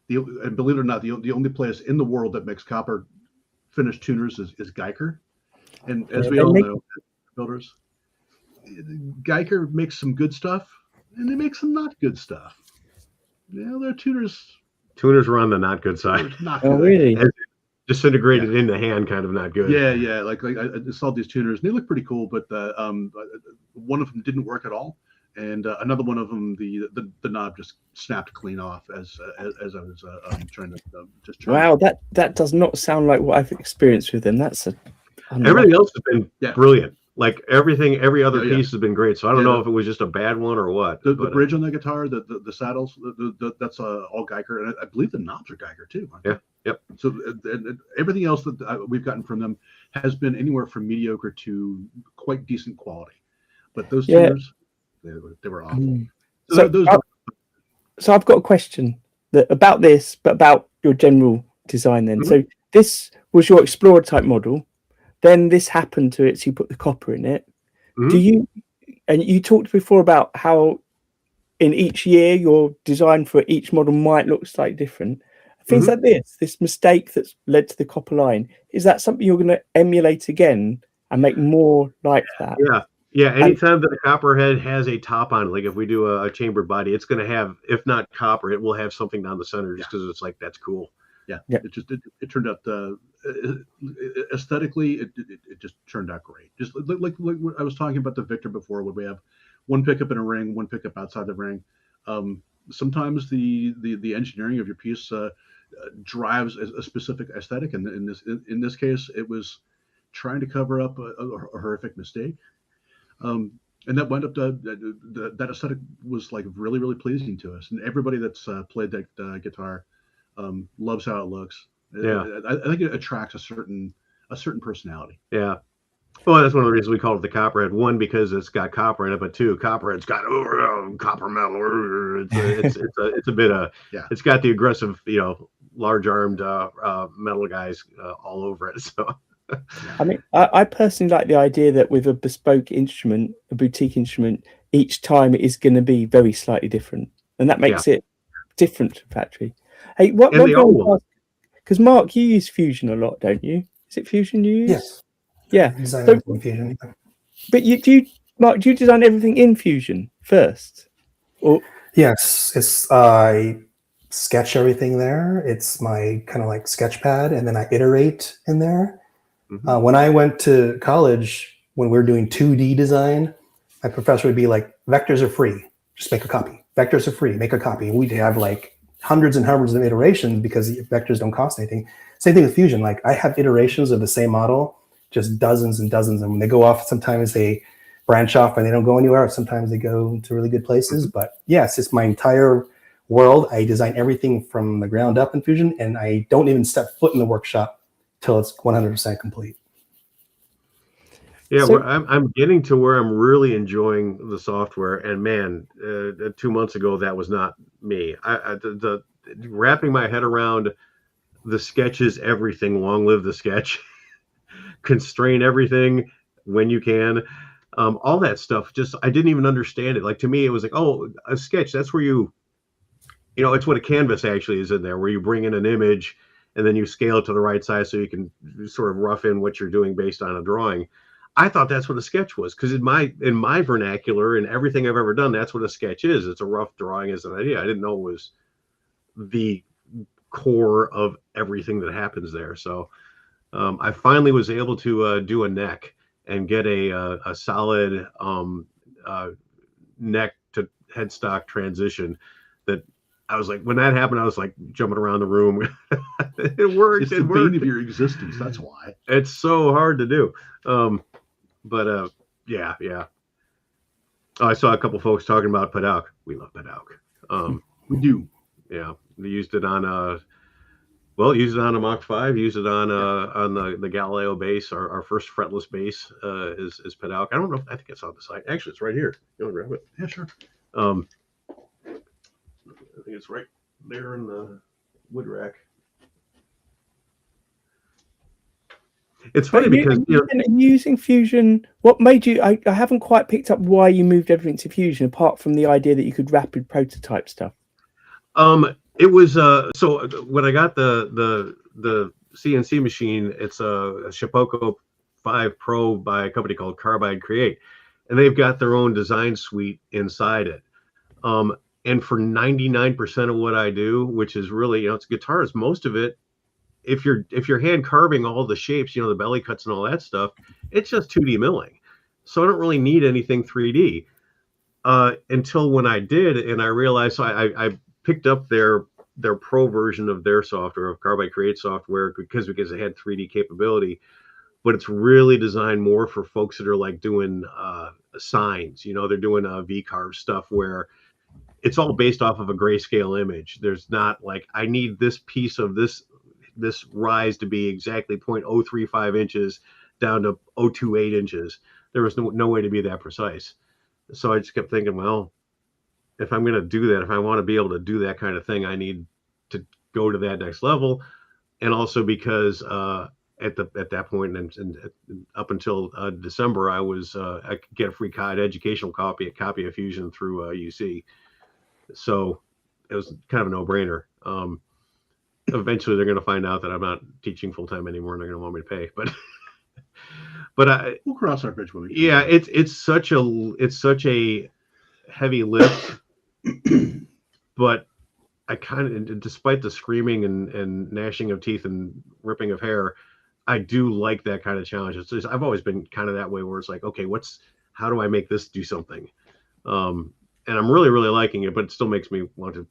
And believe it or not, the only place in the world that makes copper finished tuners is Geiker. And as we all know, builders, Geiker makes some good stuff and they make some not good stuff. Their tuners were on the not good side. Not good. Really? disintegrated in the hand, kind of not good. Yeah. Like I installed these tuners, and they look pretty cool, but one of them didn't work at all, and another one of them, the knob just snapped clean off as I was trying to just. Wow, that does not sound like what I've experienced with them. That's everything else has been brilliant. Like every other piece has been great. So I don't know if it was just a bad one or what. The bridge on the guitar, the saddles, that's all Geiger, and I believe the knobs are Geiger too. Yeah. Yep. So everything else that we've gotten from them has been anywhere from mediocre to quite decent quality. But those tuners, they were awful. So I've got a question about this, but about your general design then. So this was your Explorer type model. Then this happened to it, so you put the copper in it. Do you? And you talked before about how in each year your design for each model might look slightly different. Things like this mistake that's led to the copper line, is that something you're going to emulate again and make more like that? Yeah. Anytime that a copperhead has a top on it, like if we do a chambered body, it's going to have, if not copper, it will have something down the center just because it's like, that's cool. Yeah. It turned out aesthetically, it just turned out great. Just like I was talking about the Victor before, where we have one pickup in a ring, one pickup outside the ring. Sometimes the engineering of your piece drives a specific aesthetic, and in this case, it was trying to cover up a horrific mistake. And that wound up that aesthetic was like really, really pleasing to us, and everybody that's played that guitar loves how it looks. I think it attracts a certain personality. Yeah. Well, that's one of the reasons we call it the Copperhead. One, because it's got copper in it, but two, Copperhead's got copper metal. It's a bit it's got the aggressive, large armed metal guys all over it. So. I mean, I personally like the idea that with a bespoke instrument, a boutique instrument, each time it is going to be very slightly different, and that makes it different to factory. Hey, because Mark, you use Fusion a lot, don't you? Is it Fusion you use? Yes. Yeah. Fusion. But Mark, do you design everything in Fusion first? Or yes, I sketch everything there. It's my kind of like sketch pad, and then I iterate in there. When I went to college, when we were doing 2D design, my professor would be like, vectors are free, just make a copy. Vectors are free, make a copy. And we'd have like hundreds and hundreds of iterations because vectors don't cost anything. Same thing with Fusion. Like I have iterations of the same model, just dozens and dozens. And when they go off, sometimes they branch off and they don't go anywhere. Sometimes they go to really good places. But yes, it's my entire world. I design everything from the ground up in Fusion, and I don't even step foot in the workshop till it's 100% complete. Yeah, I'm getting to where I'm really enjoying the software. And man, 2 months ago, that was not me. The wrapping my head around the sketch is everything. Long live the sketch. Constrain everything when you can. All that stuff. Just I didn't even understand it. Like to me, it was like, oh, a sketch. That's where it's what a canvas actually is in there, where you bring in an image and then you scale it to the right size so you can sort of rough in what you're doing based on a drawing. I thought that's what a sketch was, because in my vernacular and everything I've ever done, that's what a sketch is. It's a rough drawing as an idea. I didn't know it was the core of everything that happens there. So I finally was able to do a neck and get a solid neck to headstock transition that I was like, when that happened, I was like jumping around the room. It worked. It's the bane of your existence. That's why. It's so hard to do. Yeah. Oh, I saw a couple folks talking about Padauk. We love Padauk. We do. Yeah, they used it on used it on a Mach 5. Used it on the Galileo bass. Our first fretless bass is Padauk. I don't know. I think it's on the site. Actually, it's right here. You want to grab it? Yeah, sure. I think it's right there in the wood rack. It's funny because using Fusion, what made you? I haven't quite picked up why you moved everything to Fusion, apart from the idea that you could rapid prototype stuff. It was so when I got the CNC machine, it's a Shipoko 5 Pro by a company called Carbide Create, and they've got their own design suite inside it. And for 99% of what I do, which is really, it's guitars, most of it if you're hand carving all the shapes, the belly cuts and all that stuff, it's just 2D milling. So I don't really need anything 3D. Until when I did, and I realized, so I picked up their pro version of their software, of Carbide Create software, because it had 3D capability, but it's really designed more for folks that are like doing signs. They're doing V-carve stuff where it's all based off of a grayscale image. There's not like, I need this piece of this rise to be exactly 0.035 inches down to 0.028 inches. There was no way to be that precise. So I just kept thinking, well, if I'm going to do that, if I want to be able to do that kind of thing, I need to go to that next level. And also because at that point and up until December, I could get a free educational copy of Fusion through UC. So it was kind of a no-brainer. Eventually, they're going to find out that I'm not teaching full-time anymore, and they're going to want me to pay. But we'll cross our bridge when we yeah, it's such a heavy lift. But I kind of, despite the screaming and gnashing of teeth and ripping of hair, I do like that kind of challenge. I've always been kind of that way, where it's like, okay, how do I make this do something? And I'm really, really liking it, but it still makes me want to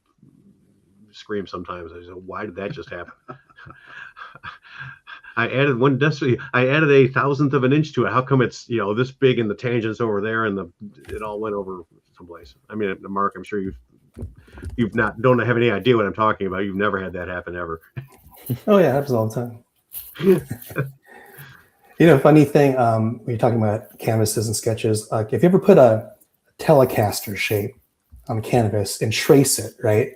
scream sometimes. I say, why did that just happen? I added I added a thousandth of an inch to it. How come it's this big and the tangent's over there and it all went over someplace? I mean, Mark, I'm sure you've don't have any idea what I'm talking about. You've never had that happen ever. Oh yeah, it happens all the time. Funny thing, when you're talking about canvases and sketches, like if you ever put a Telecaster shape on a canvas and trace it, right,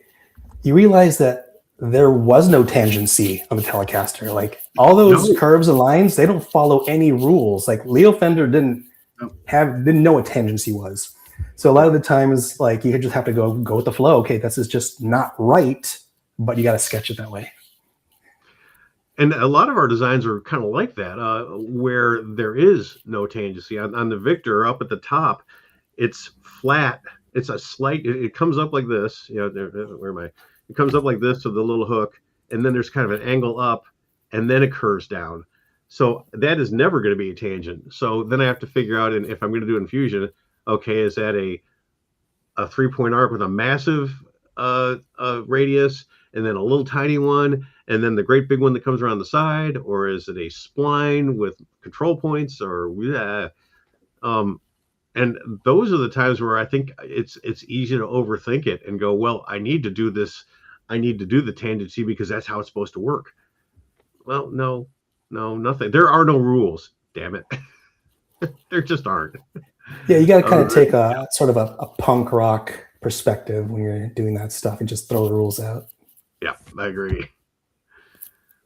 you realize that there was no tangency on the Telecaster. Like all those curves and lines, they don't follow any rules. Like Leo Fender didn't know what tangency was. So a lot of the times, like you just have to go with the flow. Okay, this is just not right, but you got to sketch it that way. And a lot of our designs are kind of like that, where there is no tangency. On the Victor, up at the top, it's flat. It's a slight. It comes up like this. Where am I? It comes up like this to the little hook, and then there's kind of an angle up, and then it curves down. So that is never going to be a tangent. So then I have to figure out, and if I'm going to do it in Fusion, okay, is that a 3-point arc with a massive radius, and then a little tiny one, and then the great big one that comes around the side, or is it a spline with control points, or and those are the times where I think it's easy to overthink it and go, well, I need to do this. I need to do the tangency because that's how it's supposed to work. Well, no, nothing. There are no rules. Damn it. There just aren't. Yeah, you got to kind of take a sort of a punk rock perspective when you're doing that stuff and just throw the rules out. Yeah, I agree.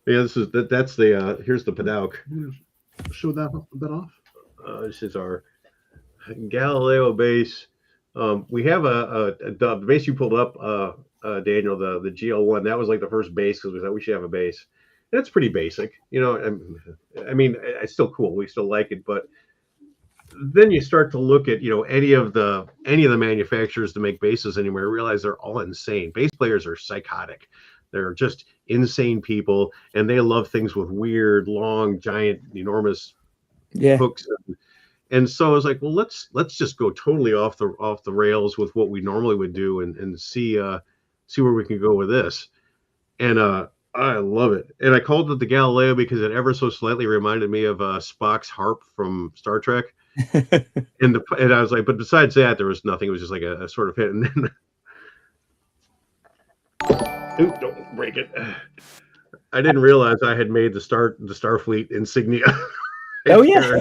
Yeah, that's the here's the Padauk. Show that off. This is our Galileo base. We have the base you pulled up, Daniel, the GL1. That was like the first base because we thought we should have a base. And it's pretty basic, I mean, it's still cool. We still like it, but then you start to look at any of the manufacturers to make bases anymore. Realize they're all insane. Bass players are psychotic. They're just insane people, and they love things with weird, long, giant, enormous hooks. And so I was like, well, let's just go totally off the rails with what we normally would do and see where we can go with this. And I love it. And I called it the Galileo because it ever so slightly reminded me of Spock's harp from Star Trek. and I was like, but besides that, there was nothing. It was just like a sort of hit. And then, ooh, don't break it. I didn't realize I had made the Starfleet insignia. Oh yeah.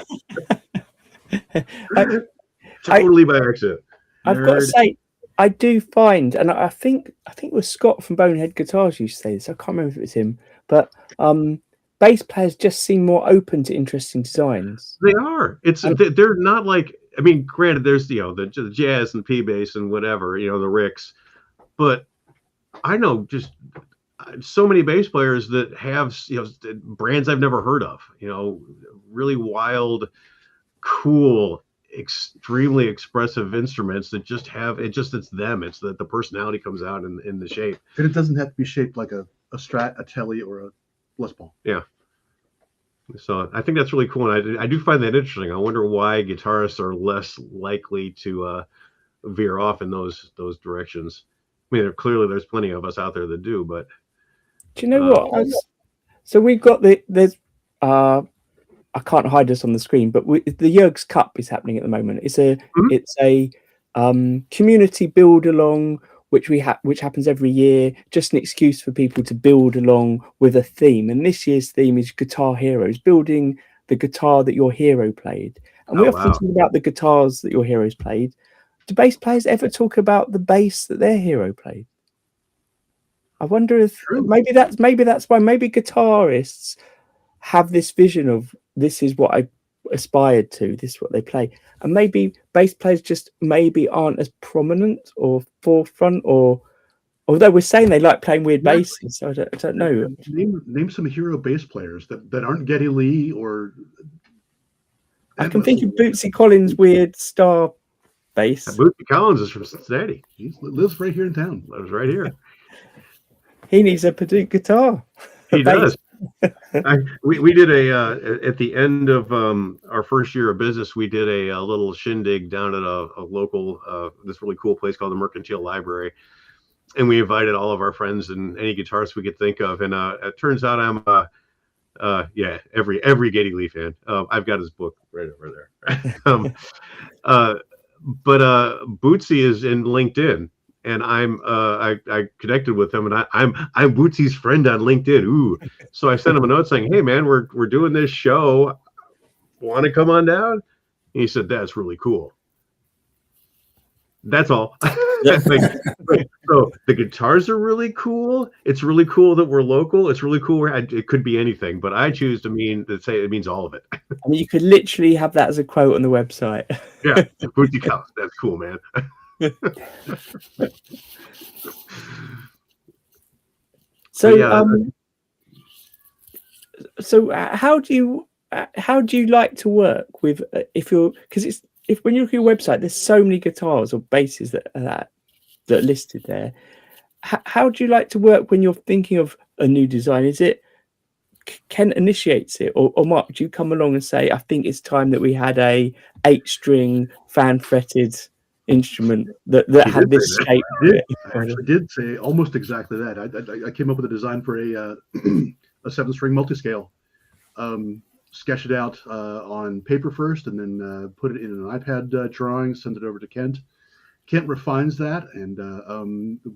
Totally by accident. I've got to say, I do find, and I think it was Scott from Bonehead Guitars used to say this. I can't remember if it was him, but bass players just seem more open to interesting designs. They are. They're not like, I mean, granted, there's the jazz and P bass and whatever, the Ricks, but I know just so many bass players that have brands I've never heard of. Really wild, cool, extremely expressive instruments that just have it's them. It's the personality comes out in the shape. And it doesn't have to be shaped like a Strat, a Tele, or Les Paul. Yeah. So I think that's really cool, and I do find that interesting. I wonder why guitarists are less likely to veer off in those directions. I mean, clearly there's plenty of us out there that do, but do you know what? So we've got there's I can't hide this on the screen, but the Yergs Cup is happening at the moment. It's a community build along, which happens every year. Just an excuse for people to build along with a theme. And this year's theme is Guitar Heroes, building the guitar that your hero played. And we often talk about the guitars that your heroes played. Do bass players ever talk about the bass that their hero played? I wonder if maybe that's why maybe guitarists have this vision of this is what I aspired to, this is what they play, and maybe bass players just maybe aren't as prominent or forefront, or although we're saying they like playing weird basses, so I don't know. Name some hero bass players that aren't Geddy Lee or. I can think of Bootsy Collins' weird star bass. Bootsy Collins is from Cincinnati. He lives right here in town. Lives right here. He needs a Purdue guitar. He does. We did at the end of our first year of business, we did a little shindig down at a local, this really cool place called the Mercantile Library, and we invited all of our friends and any guitarists we could think of. And it turns out I'm every Geddy Lee fan. I've got his book right over there. But Bootsy is in LinkedIn. And I connected with him, and I'm Bootsy's friend on LinkedIn. Ooh, so I sent him a note saying, "Hey man, we're doing this show. Want to come on down?" And he said, "That's really cool." That's all. So the guitars are really cool. It's really cool that we're local. It's really cool. It could be anything, but I choose to say it means all of it. I mean, you could literally have that as a quote on the website. Yeah, Bootsy Collins. That's cool, man. So how do you like to work with because when you look at your website, there's so many guitars or basses that are listed there. How do you like to work when you're thinking of a new design? Is it Ken initiates it, or Mark, do you come along and say, I think it's time that we had a 8-string fan fretted instrument that had this shape? I actually did say almost exactly that. I came up with a design for a 7-string multi-scale. Sketched it out on paper first, and then put it in an iPad drawing, sent it over to Kent. Kent refines that, and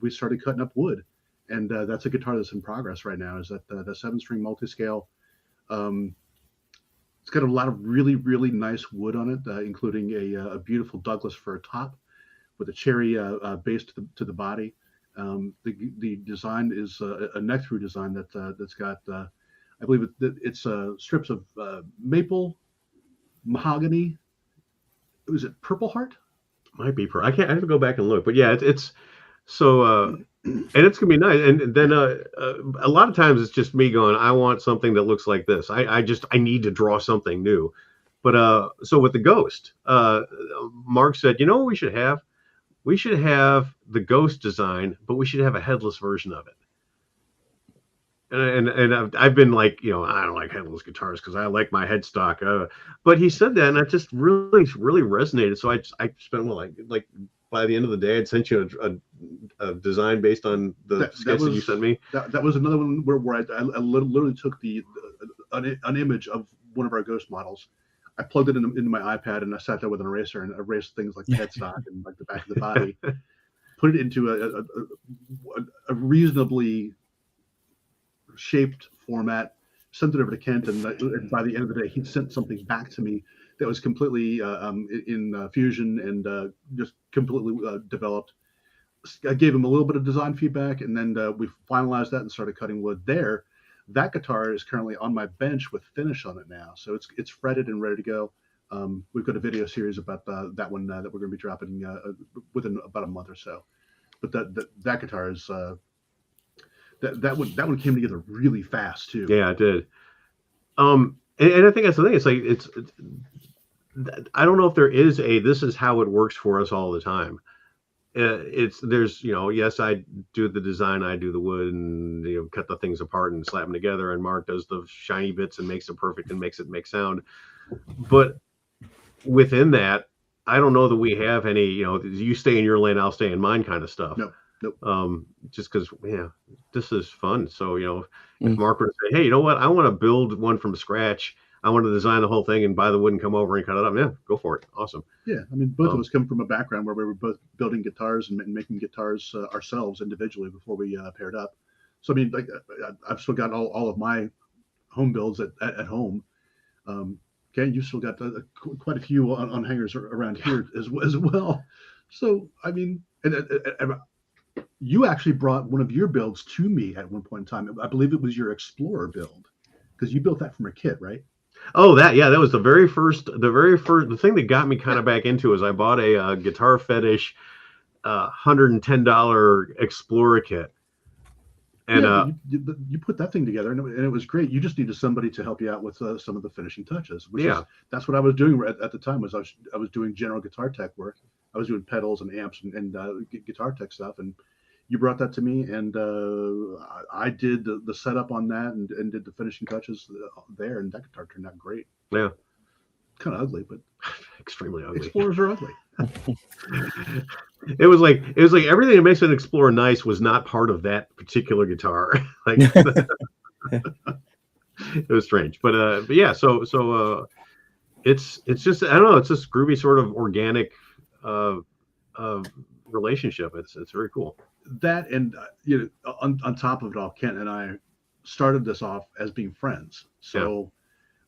we started cutting up wood. And that's a guitar that's in progress right now, is that the 7-string multi-scale. It's got a lot of really, really nice wood on it, including a beautiful Douglas fir top with a cherry base to the body. The design is a neck-through design that's got, I believe it's strips of maple, mahogany. Was it Purple Heart? Might be I have to go back and look, but yeah, it's so and it's gonna be nice. And then a lot of times it's just me going, I want something that looks like this. I need to draw something new. But so with the Ghost, Mark said, you know what we should have? We should have the Ghost design, but we should have a headless version of it. And I've been like, I don't like headless guitars because I like my headstock. But he said that, and that just really, really resonated. So I spent like by the end of the day, I'd sent you a design based on the sketch that you sent me. That was another one where I literally took an image of one of our Ghost models. I plugged it into my iPad, and I sat there with an eraser and erased things like the headstock and like the back of the body. Put it into a reasonably shaped format, sent it over to Kent, and by the end of the day, he sent something back to me that was completely in Fusion and just completely developed. I gave him a little bit of design feedback, and then we finalized that and started cutting wood there. That guitar is currently on my bench with finish on it now, so it's fretted and ready to go. We've got a video series about that one that we're going to be dropping within about a month or so. But that guitar is that one came together really fast too. Yeah, it did. And I think that's the thing. It's like it's I don't know if there is this is how it works for us all the time. there's, yes, I do the design, I do the wood, and cut the things apart and slap them together, and Mark does the shiny bits and makes it perfect and makes it make sound. But within that, I don't know that we have any, you stay in your lane, I'll stay in mine kind of stuff. No, nope. Just because, this is fun. So, if Mark were to say, hey, you know what, I want to build one from scratch, I want to design the whole thing and buy the wood and come over and cut it up. Yeah, go for it. Awesome. Yeah, I mean, both of us come from a background where we were both building guitars and making guitars ourselves individually before we paired up. So I mean, like, I've still got all of my home builds at home. Okay, you've still got quite a few on hangers around here as well. So I mean, and you actually brought one of your builds to me at one point in time. I believe it was your Explorer build, because you built that from a kit, right? Oh, that was the very first. The thing that got me kind of back into is I bought a Guitar Fetish $110 Explorer kit, and you put that thing together, and it was great. You just needed somebody to help you out with some of the finishing touches. That's what I was doing at the time. Was I was doing general guitar tech work. I was doing pedals and amps and guitar tech stuff, and you brought that to me, and I did the setup on that and did the finishing touches there, and that guitar turned out great. Yeah, kind of ugly, but extremely ugly. Explorers are ugly. It was like everything that makes an Explorer nice was not part of that particular guitar. Like, it was strange, but yeah. So it's just, I don't know. It's this groovy sort of organic relationship. It's very cool. That, and on top of it all, Kent and I started this off as being friends. So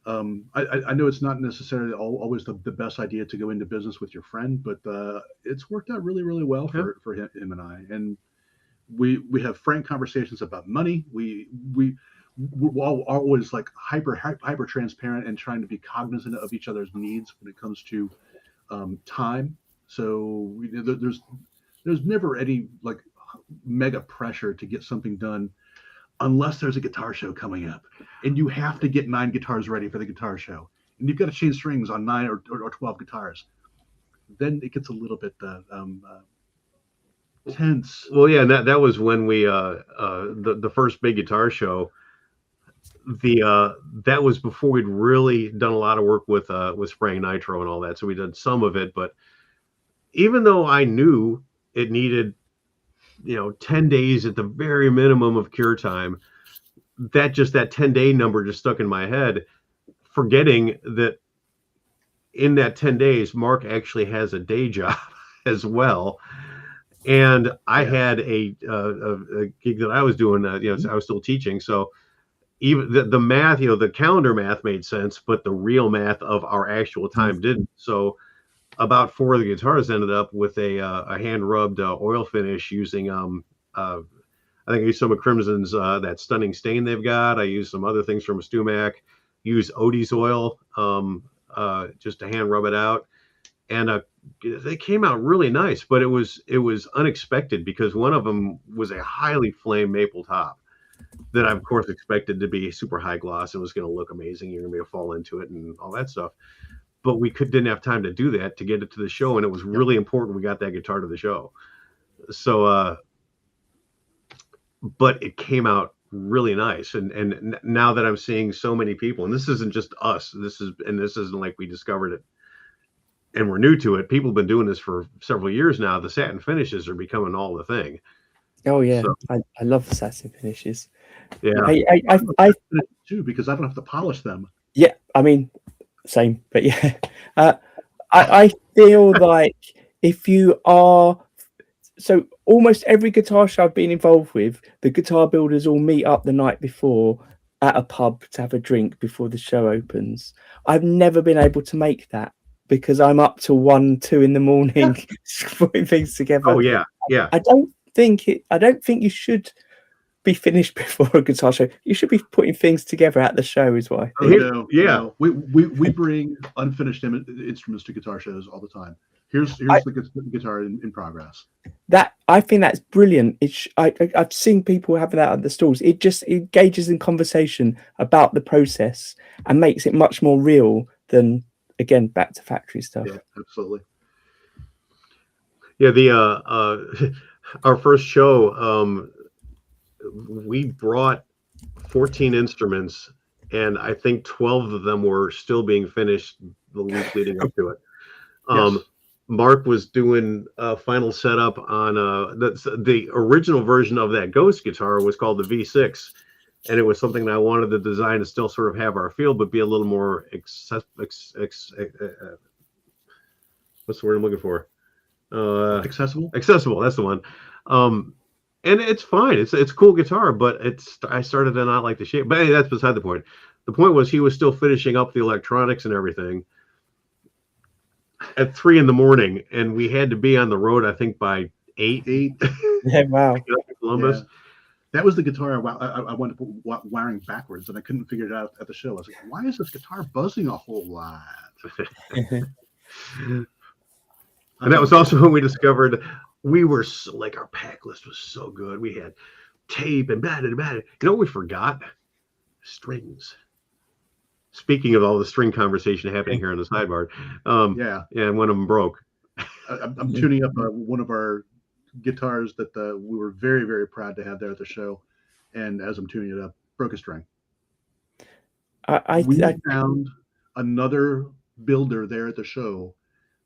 I know it's not necessarily always the best idea to go into business with your friend, but it's worked out really, really well for him and I. And we have frank conversations about money. We're always like hyper transparent and trying to be cognizant of each other's needs when it comes to time. So there's never any like mega pressure to get something done unless there's a guitar show coming up and you have to get 9 guitars ready for the guitar show and you've got to change strings on 9 or 12 guitars. Then it gets a little bit tense. Well, yeah, that was when we the first big guitar show. That was before we'd really done a lot of work with spraying nitro and all that. So we did some of it, but even though I knew it needed 10 days at the very minimum of cure time, that 10-day number just stuck in my head, forgetting that in that 10 days, Mark actually has a day job as well. And I had a gig that I was doing, I was still teaching. So even the math, the calendar math made sense, but the real math of our actual time didn't. So about 4 of the guitars ended up with a hand rubbed oil finish using I think I used some of Crimson's that stunning stain they've got. I used some other things from Stumac. Used Odie's oil just to hand rub it out, and they came out really nice. But it was unexpected because one of them was a highly flame maple top that I of course expected to be super high gloss and was going to look amazing. You're going to be able to fall into it and all that stuff. But we didn't have time to do that to get it to the show, and it was really important we got that guitar to the show. So, but it came out really nice, and now that I'm seeing so many people, and this isn't just us, this isn't like we discovered it and we're new to it. People have been doing this for several years now. The satin finishes are becoming all the thing. Oh yeah, so, I love the satin finishes. Yeah, I too, because I don't have to polish them. Yeah, I mean, same, but yeah, I feel like if you are, so almost every guitar show I've been involved with, the guitar builders all meet up the night before at a pub to have a drink before the show opens. I've never been able to make that because I'm up till 1, 2 in the morning putting things together. Oh yeah. I don't think you should be finished before a guitar show. You should be putting things together at the show is why. No. We bring unfinished instruments to guitar shows all the time. Here's the guitar in progress. That I think that's brilliant. I've seen people having that at the stalls. It just engages in conversation about the process and makes it much more real than, again, back to factory stuff. Yeah, absolutely. Yeah, the our first show, we brought 14 instruments, and I think 12 of them were still being finished the week leading up to it. Yes. Mark was doing a final setup on the original version of that Ghost guitar was called the V6, and it was something that I wanted to design to still sort of have our feel, but be a little more what's the word I'm looking for? Accessible. Accessible. That's the one. And it's fine. It's a cool guitar, but I started to not like the shape. But hey, that's beside the point. The point was he was still finishing up the electronics and everything at 3 a.m, and we had to be on the road, I think, by 8. Yeah, wow. Columbus. Yeah. That was the guitar I wanted to put wiring backwards, and I couldn't figure it out at the show. I was like, why is this guitar buzzing a whole lot? And that was also when we discovered we were like, our pack list was so good. We had tape and blah, blah, blah. You know what we forgot? Strings. Speaking of all the string conversation happening here on the sidebar, and one of them broke. I'm tuning up one of our guitars that we were very, very proud to have there at the show, and as I'm tuning it up, broke a string. We found another builder there at the show,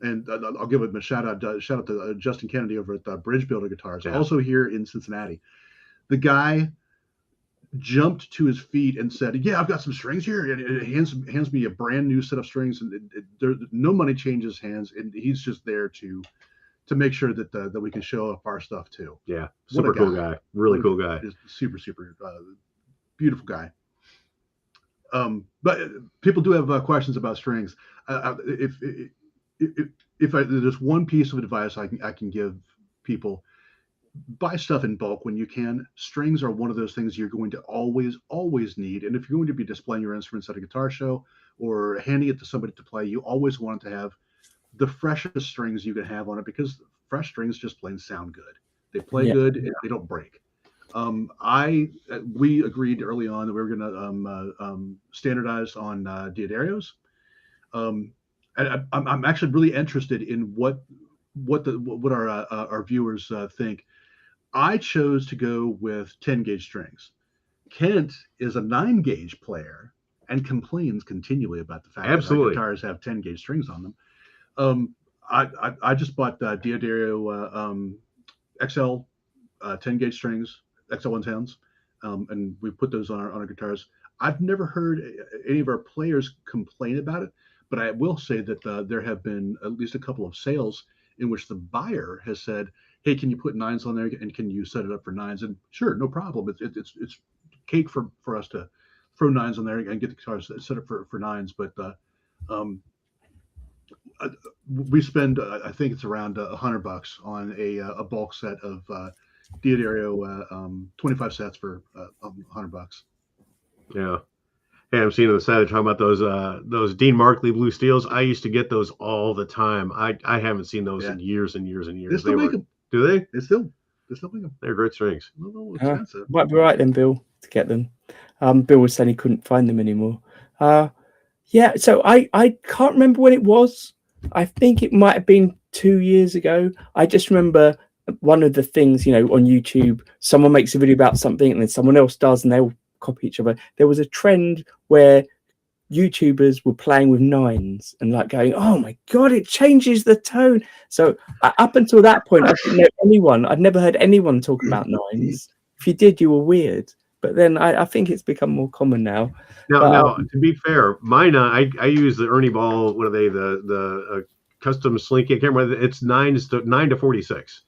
and I'll give him a shout out to Justin Kennedy over at Bridge Builder Guitars, also here in Cincinnati. The guy jumped to his feet and said, "Yeah, I've got some strings here," and it hands me a brand new set of strings, and no money changes hands, and he's just there to make sure that we can show off our stuff too. Yeah, super cool guy, really cool guy, super beautiful guy. But people do have questions about strings. If there's one piece of advice I can give people, buy stuff in bulk when you can. Strings are one of those things you're going to always need. And if you're going to be displaying your instruments at a guitar show or handing it to somebody to play, you always want to have the freshest strings you can have on it, because fresh strings just plain sound good. They play good and they don't break. We agreed early on that we were going to standardize on Diodario's. And I'm actually really interested in what our viewers think. I chose to go with 10 gauge strings. Kent is a 9 gauge player and complains continually about the fact that our guitars have 10 gauge strings on them. I just bought Diodario XL 10 gauge strings, XL110s, and we put those on our guitars. I've never heard any of our players complain about it, but I will say that there have been at least a couple of sales in which the buyer has said, "Hey, can you put 9s on there, and can you set it up for 9s?" And sure, no problem. It's cake for us to throw 9s on there and get the guitars set up for 9s. But we spend I think it's around $100 on a bulk set of Diodario 25 sets for $100. Yeah. Hey, I'm seeing on the side they're talking about those Dean Markley blue steels. I used to get those all the time. I haven't seen those in years and years and years. They still make them. Do they? They still make them. They're great strings. A little expensive. Might be right then, Bill, to get them. Bill was saying he couldn't find them anymore. Yeah, so I can't remember when it was. I think it might have been 2 years ago. I just remember one of the things, on YouTube, someone makes a video about something and then someone else does, and they'll copy each other. There was a trend where YouTubers were playing with 9s and like going, "Oh my god, it changes the tone." So up until that point, I didn't know anyone. I'd never heard anyone talk about 9s. If you did, you were weird. But then I think it's become more common now. Now, to be fair, mine I use the Ernie Ball. What are they? The custom slinky. I can't remember. It's 9 to 46.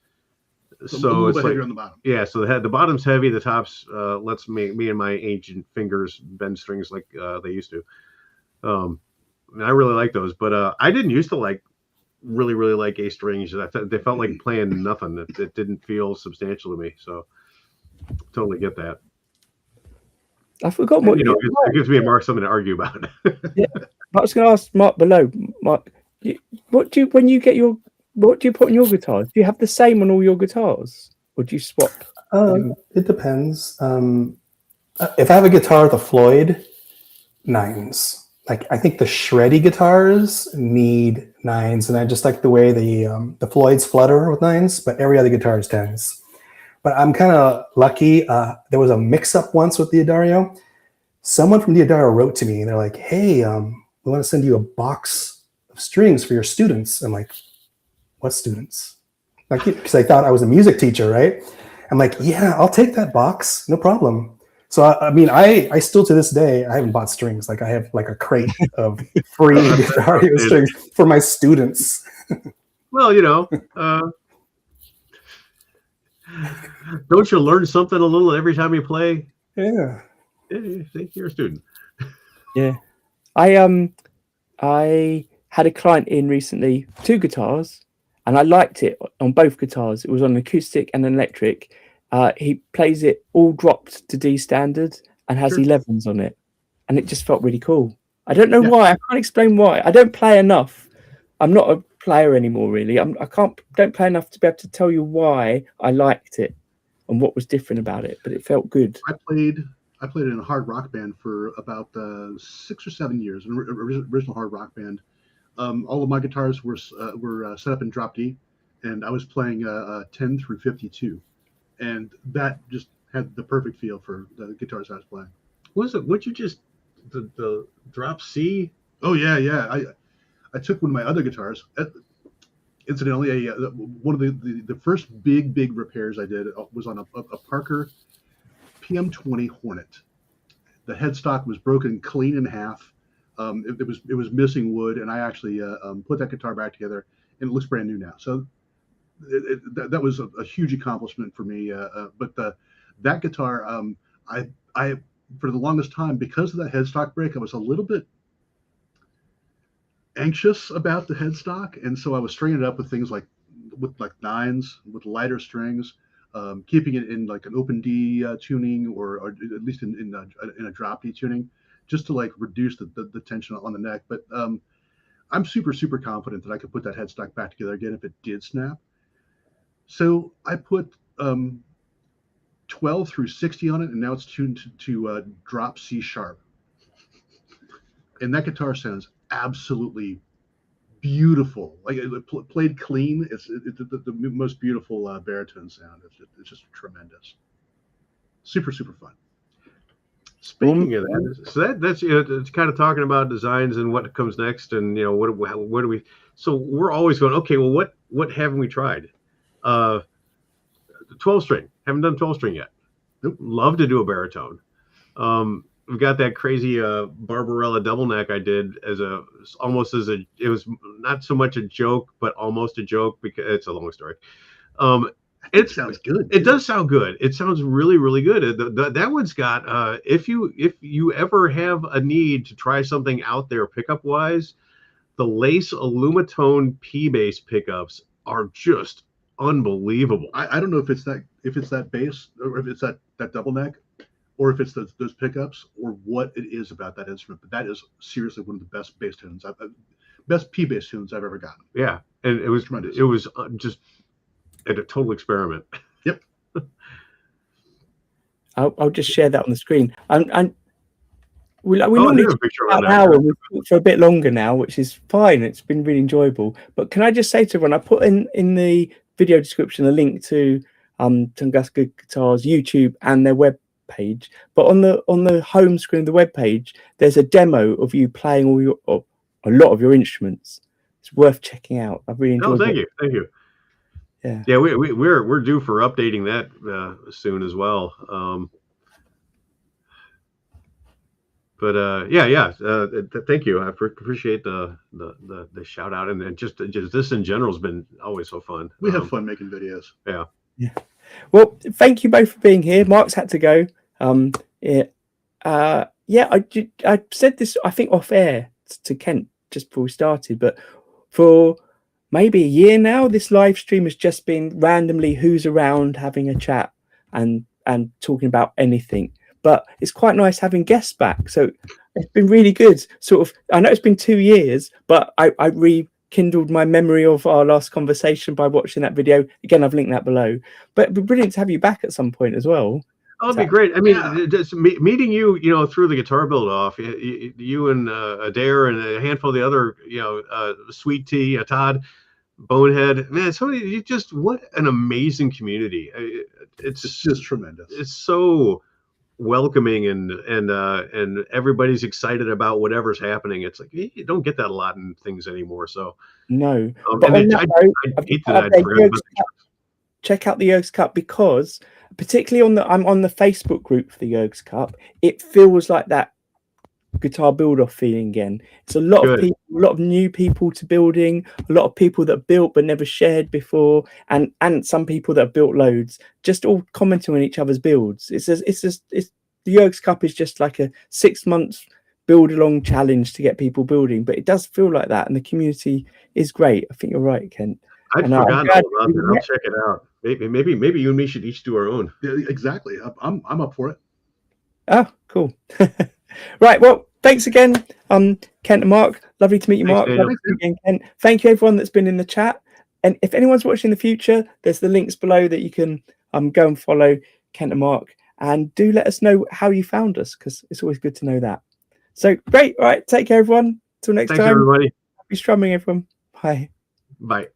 So it's like, on the bottom. Yeah, so the bottom's heavy, the top's lets me and my ancient fingers bend strings like they used to. I really like those, but I didn't used to really like A strings. They felt like playing nothing. It didn't feel substantial to me. So totally get that. I forgot what it gives me and Mark something to argue about. Yeah, I was going to ask Mark below. Mark, what do you put on your guitars? Do you have the same on all your guitars, or do you swap? It depends. If I have a guitar with a Floyd, 9s. like I think the shreddy guitars need 9s, and I just like the way the Floyds flutter with 9s, but every other guitar is 10s. But I'm kind of lucky. There was a mix-up once with the D'Addario. Someone from the D'Addario wrote to me, and they're like, "Hey, we want to send you a box of strings for your students." I'm like, "What students?" Like, because I thought I was a music teacher, right? I'm like, "Yeah, I'll take that box, no problem." So I mean, I still to this day I haven't bought strings. Like I have like a crate of free D'Addario strings for my students. Well, don't you learn something a little every time you play? Yeah. Think you're a student. Yeah. I had a client in recently, 2 guitars, and I liked it on both guitars. It was on an acoustic and an electric. He plays it all dropped to D standard and has 11s on it, and it just felt really cool. I don't know why. I can't explain why. I don't play enough. I'm not a player anymore, really. Don't play enough to be able to tell you why I liked it and what was different about it, but it felt good. I played in a hard rock band for about 6 or 7 years, an original hard rock band. All of my guitars were set up in drop D, and I was playing 10 through 52, and that just had the perfect feel for the guitars I was playing. Was it? Would you just the drop C? Oh yeah. I took one of my other guitars. Incidentally, one of the first big repairs I did was on a Parker PM20 Hornet. The headstock was broken clean in half. It was missing wood, and I actually put that guitar back together, and it looks brand new now. So that was a huge accomplishment for me. But that guitar, I for the longest time, because of that headstock break, I was a little bit anxious about the headstock, and so I was stringing it up with things like 9s with lighter strings, keeping it in like an open D tuning, or at least in a drop D tuning, just to like reduce the tension on the neck. But I'm super confident that I could put that headstock back together again if it did snap. So I put 12 through 60 on it, and now it's tuned to drop C sharp, and that guitar sounds absolutely beautiful. Like it played clean. It's the most beautiful baritone sound. It's just tremendous. Super fun. Speaking of that, so that's it's kind of talking about designs and what comes next, and what do we? So we're always going, okay, well, what haven't we tried? 12-string. Haven't done 12-string yet. Nope. Love to do a baritone. We've got that crazy Barbarella double neck I did it was not so much a joke, but almost a joke, because it's a long story. It sounds good. It does sound good. It sounds really good. That one's got if you ever have a need to try something out there pickup wise, the Lace Alumatone P bass pickups are just unbelievable. I don't know if it's that bass, or if it's that double neck, or if it's those pickups, or what it is about that instrument. But that is seriously one of the best bass tunes, best P bass tunes I've ever gotten. Yeah, and it was tremendous. It was just a total experiment. Yep. I'll just share that on the screen. And we Oh, normally there's a picture of an that. hour. We've talked for a bit longer now, which is fine. It's been really enjoyable. But can I just say to everyone, I put in the video description a link to Tunguska Guitars YouTube and their web page. But on the home screen of the web page, there's a demo of you playing a lot of your instruments. It's worth checking out. I've really enjoyed it. Thank you. Yeah, we're due for updating that soon as well. Thank you. I appreciate the shout out, and just this in general has been always so fun. We have fun making videos. Yeah. Well, thank you both for being here. Mark's had to go. I said this, I think, off air to Kent just before we started, but for maybe a year now, this live stream has just been randomly who's around having a chat and talking about anything. But it's quite nice having guests back. So it's been really good. Sort of, I know it's been 2 years, but I rekindled my memory of our last conversation by watching that video. Again, I've linked that below. But it'd be brilliant to have you back at some point as well. Oh, it'd be great. I mean, Yeah. just meeting you, through the guitar build off, you and Adair and a handful of the other, Sweet Tea, Todd, Bonehead, man, what an amazing community. It's just tremendous. It's so welcoming and everybody's excited about whatever's happening. It's like you don't get that a lot in things anymore. So No, and on that note, I I've hate got that to I'd say, forgotten about the check out the Yergs Cup, because particularly I'm on the Facebook group for the Yergs Cup. It feels like that guitar build off feeling again. It's a lot of people, a lot of new people to building, a lot of people that built but never shared before, and some people that have built loads, just all commenting on each other's builds. It's the Yergs Cup is just like a 6 months build along challenge to get people building, but it does feel like that, and the community is great. I think you're right, Kent. I'd forgotten all about that. I'll check it out. Maybe you and me should each do our own. Yeah, exactly. I'm up for it. Oh, cool. Right. Well, thanks again, Kent and Mark. Lovely to meet you, Mark. Daniel. Lovely to meet you again, Kent. Thank you, everyone that's been in the chat. And if anyone's watching in the future, there's the links below that you can go and follow Kent and Mark. And do let us know how you found us, because it's always good to know that. So great. All right. Take care, everyone. Till next time. Thanks, everybody. Happy strumming, everyone. Bye. Bye.